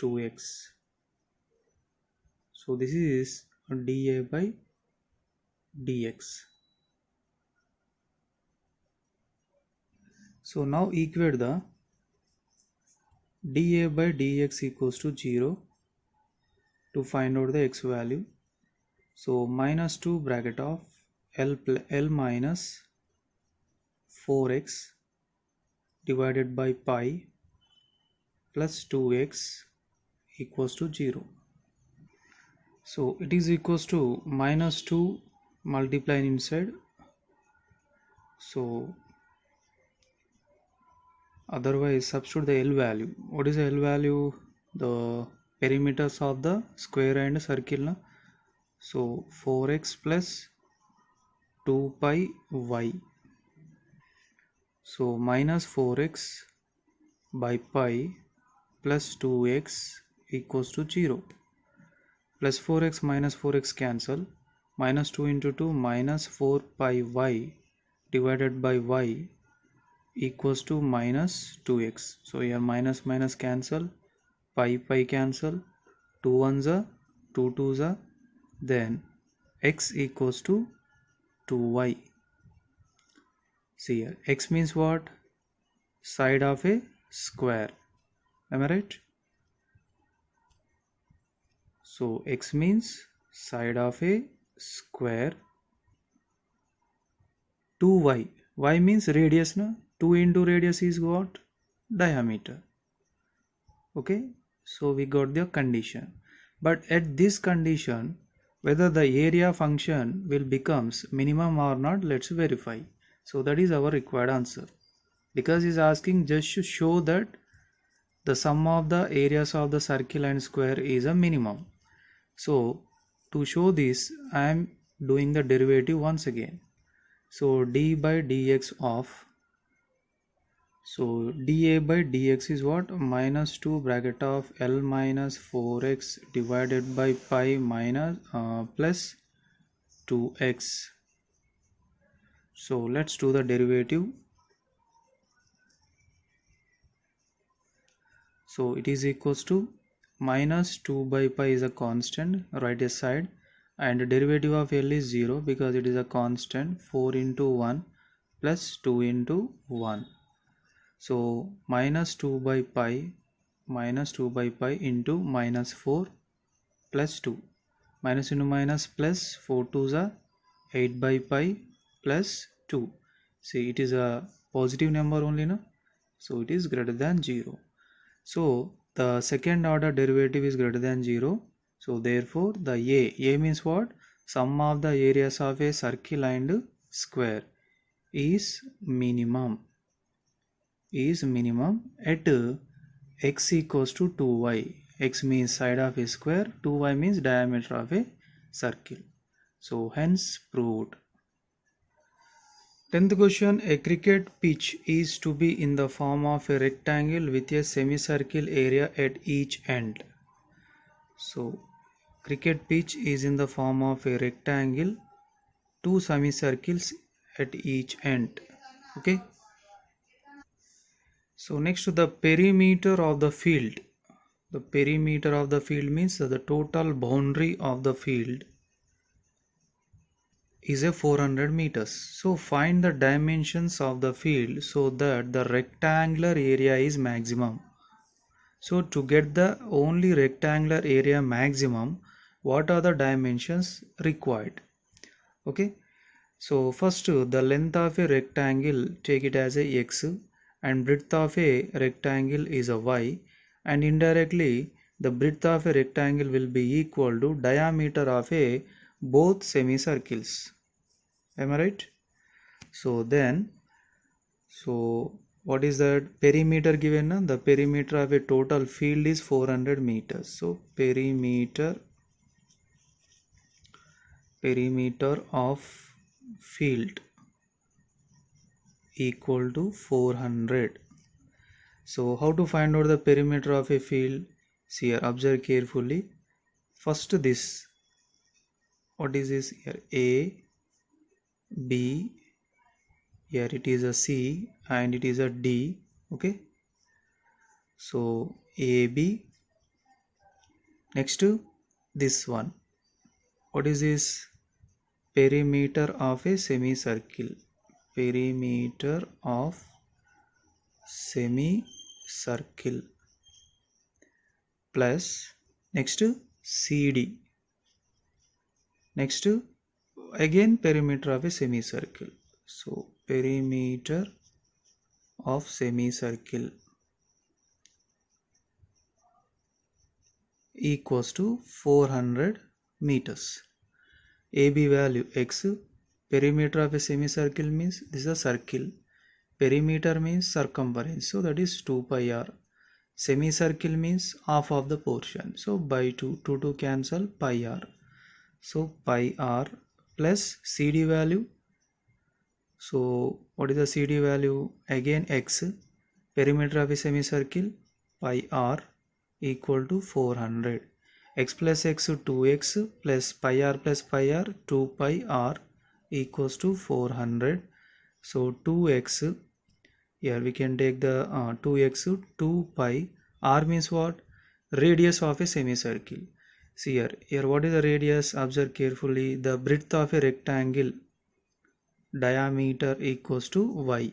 2x. So this is dA by dx. So now equate the dA by dx equals to 0 to find out the x value. So minus 2 bracket of L minus 4x divided by pi plus 2x equals to 0. So it is equals to minus 2 multiplied inside. So otherwise substitute the L value. What is the L value? The perimeters of the square and circle. Na? So 4x plus 2 pi y. So minus 4x by pi plus 2x equals to 0. Plus 4x minus 4x cancel. Minus 2 into 2 minus 4 pi y divided by y equals to minus 2x. So here minus minus cancel, pi cancel, 2 ones are 2 twos are, then x equals to 2y. See here, x means what? Side of a square. Am I right? So x means side of a square. 2y. Y means radius. No? 2 into radius is what? Diameter. Okay. So we got the condition. But at this condition, whether the area function will becomes minimum or not, let's verify. So that is our required answer. Because he is asking just to show that the sum of the areas of the circle and square is a minimum. So to show this, I am doing the derivative once again. So d by dx of, so dA by dx is what? Minus 2 bracket of L minus 4x divided by pi minus plus 2x. So let's do the derivative. So it is equals to minus 2 by pi is a constant, right hand side, and derivative of L is 0 because it is a constant. 4 into 1 plus 2 into 1. So minus 2 by pi into minus 4 plus 2. Minus into minus plus 4 twos are 8 by pi plus 2. See, it is a positive number only, no? So it is greater than 0. So the second order derivative is greater than 0. So therefore the A means what? Sum of the areas of a circle and square is minimum at x equals to 2y. X means side of a square, 2y means diameter of a circle. So hence proved. 10th question, a cricket pitch is to be in the form of a rectangle with a semicircle area at each end. So cricket pitch is in the form of a rectangle, 2 semicircles at each end. Okay. So next to the perimeter of the field. The perimeter of the field means the total boundary of the field is a 400 meters. So find the dimensions of the field so that the rectangular area is maximum. So to get the only rectangular area maximum, what are the dimensions required? Okay. So first, the length of a rectangle, take it as a x, and breadth of a rectangle is a y, and indirectly the breadth of a rectangle will be equal to diameter of a both semicircles. Am I right? So then, so what is that perimeter given? The perimeter of a total field is 400 meters. So perimeter of field equal to 400. So how to find out the perimeter of a field? See here, observe carefully. First this, what is this here? A, B, here it is a C and it is a D. Okay. So AB. Next to this one. What is this? Perimeter of a semicircle. Perimeter of semicircle plus next CD, next again perimeter of a semicircle. So perimeter of semicircle equals to 400 meters. AB value x, perimeter of a semicircle means this is a circle, perimeter means circumference, so that is 2 pi r. Semicircle means half of the portion, so by 2 cancel pi r, so pi r plus CD value. So what is the CD value? Again x, perimeter of a semicircle, pi r equal to 400. X plus x 2x plus pi r 2 pi r equals to 400. So 2x, here we can take the 2x 2 pi. R means what? Radius of a semicircle. See here what is the radius? Observe carefully. The breadth of a rectangle diameter equals to y.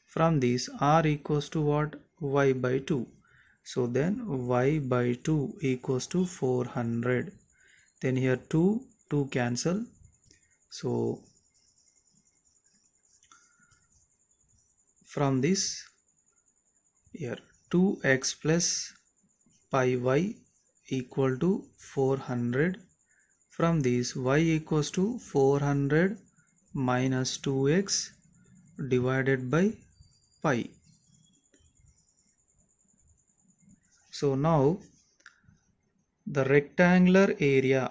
From this r equals to what? Y by 2. So then y by 2 equals to 400. Then here 2 cancel. So from this here 2x plus pi y equal to 400. From this y equals to 400 minus 2x divided by pi. So now the rectangular area,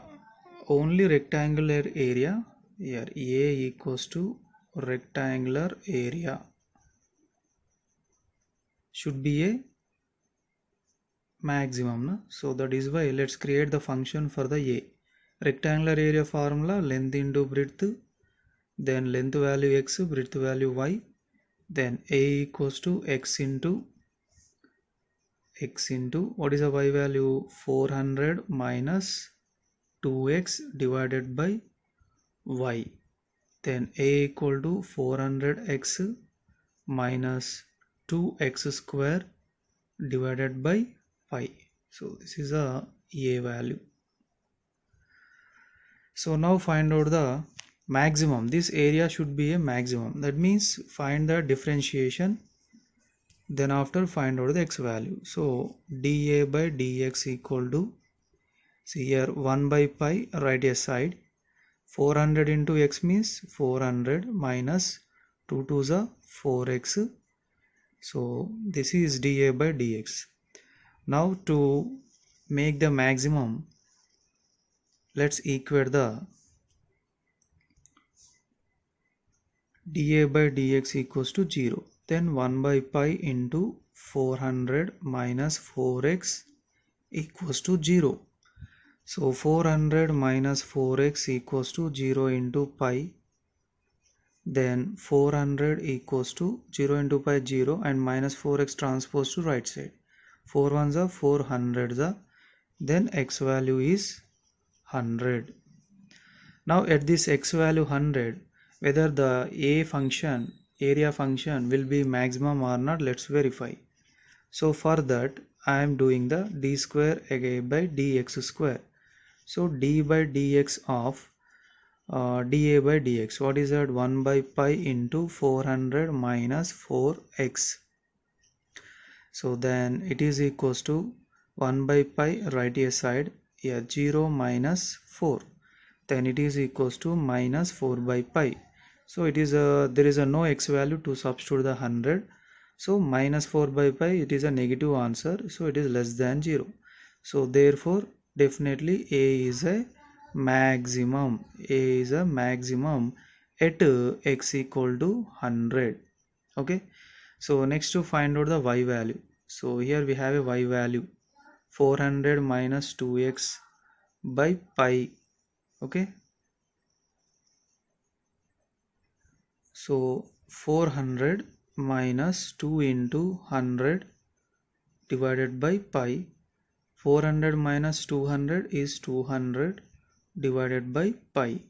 only rectangular area, here A equals to rectangular area should be a maximum, no? So that is why let's create the function for the A. Rectangular area formula, length into breadth, then length value x, breadth value y, then A equals to x into what is the y value? 400 minus 2x divided by y, then A equal to 400x minus 2x square divided by pi. So this is a value. So now find out the maximum. This area should be a maximum. That means find the differentiation, then after find out the x value. So dA by dx equal to, see here 1 by pi right hand side, 400 into x means 400 minus 2 to the 4x. So this is dA by dx. Now to make the maximum, let's equate the dA by dx equals to 0. Then 1 by pi into 400 minus 4x equals to 0. So 400 minus 4x equals to 0 into pi. Then 400 equals to 0 into pi 0 and minus 4x transpose to right side. 4 ones are 400s. Then x value is 100. Now at this x value 100, whether the A function, area function will be maximum or not, let's verify. So for that I am doing the d square A by dx square. So d by dx of dA by dx, what is that? 1 by pi into 400 minus 4x. So then it is equals to 1 by pi right hand side, here 0 minus 4, then it is equals to minus 4 by pi. So it is there is a no x value to substitute the 100. So minus 4 by pi, it is a negative answer, so it is less than 0. So therefore definitely A is a maximum. A is a maximum at x equal to 100. Okay. So next to find out the y value. So here we have a y value 400 minus 2x by pi. Okay. So 400 minus 2 into 100 divided by pi. 400 minus 200 is 200 divided by pi.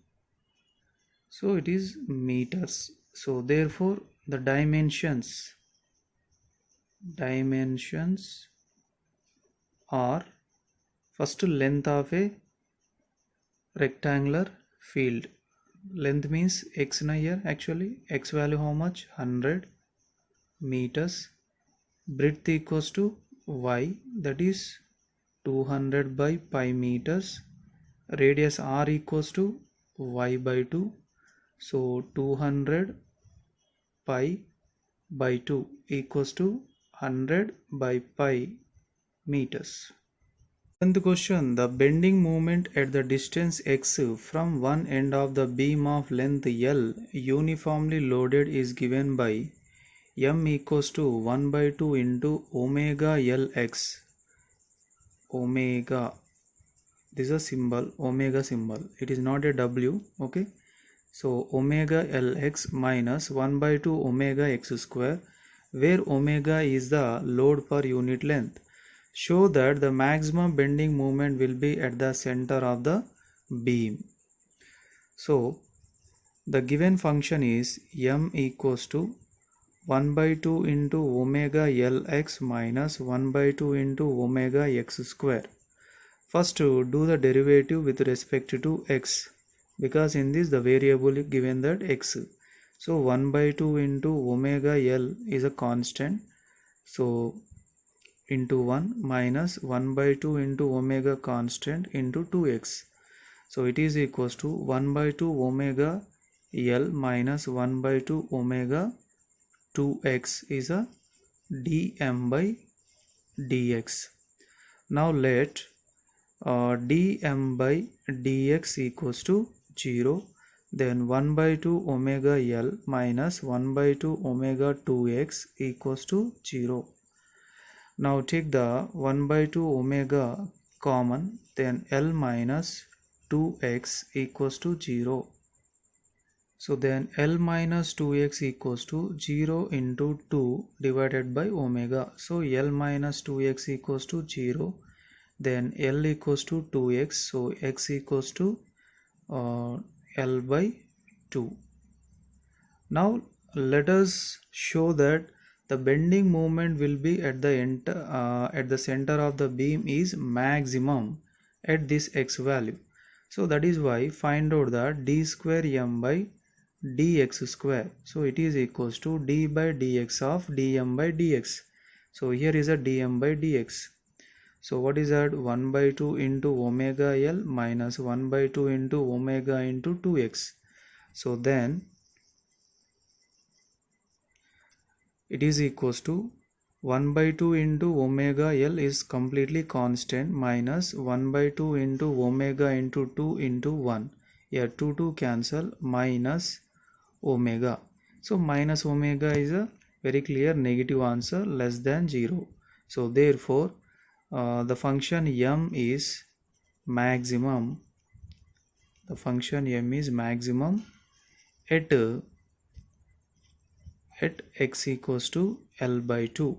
So it is meters. So therefore the dimensions dimensions are first length of a rectangular field. Length means x na here, actually x value how much, 100 meters. Breadth equals to y, that is 200 by pi meters. Radius r equals to y by 2, so 200 pi by 2 equals to 100 by pi meters. Then the question, the bending moment at the distance x from one end of the beam of length L uniformly loaded is given by m equals to 1 by 2 into omega Lx. Omega, this is a symbol, omega symbol, it is not a w, okay. So omega Lx minus 1 by 2 omega x square, where omega is the load per unit length. Show that the maximum bending moment will be at the center of the beam. So the given function is m equals to 1 by 2 into omega Lx minus 1 by 2 into omega x square. First do the derivative with respect to x, because in this the variable is given that x. So 1 by 2 into omega L is a constant, so into 1 minus 1 by 2 into omega constant into 2x. So it is equals to 1 by 2 omega L minus 1 by 2 omega 2x is a dm by dx. Now let dm by dx equals to 0, then 1 by 2 omega L minus 1 by 2 omega 2x equals to 0. Now take the 1 by 2 omega common, then L minus 2x equals to 0. So then L minus 2x equals to 0 into 2 divided by omega. So L minus 2x equals to 0. Then L equals to 2x, so x equals to L by 2. Now let us show that the bending moment will be at the center of the beam is maximum at this x value. So that is why find out that d square m by dx square. So it is equals to d by dx of dm by dx. So here is a dm by dx. So what is that? 1 by 2 into omega L minus 1 by 2 into omega into 2x. So then it is equals to 1 by 2 into omega L is completely constant minus 1 by 2 into omega into 2 into 1. Here 2 cancel, minus omega. So minus omega is a very clear negative answer, less than 0. So therefore the function m is maximum. The function m is maximum at x equals to L by 2.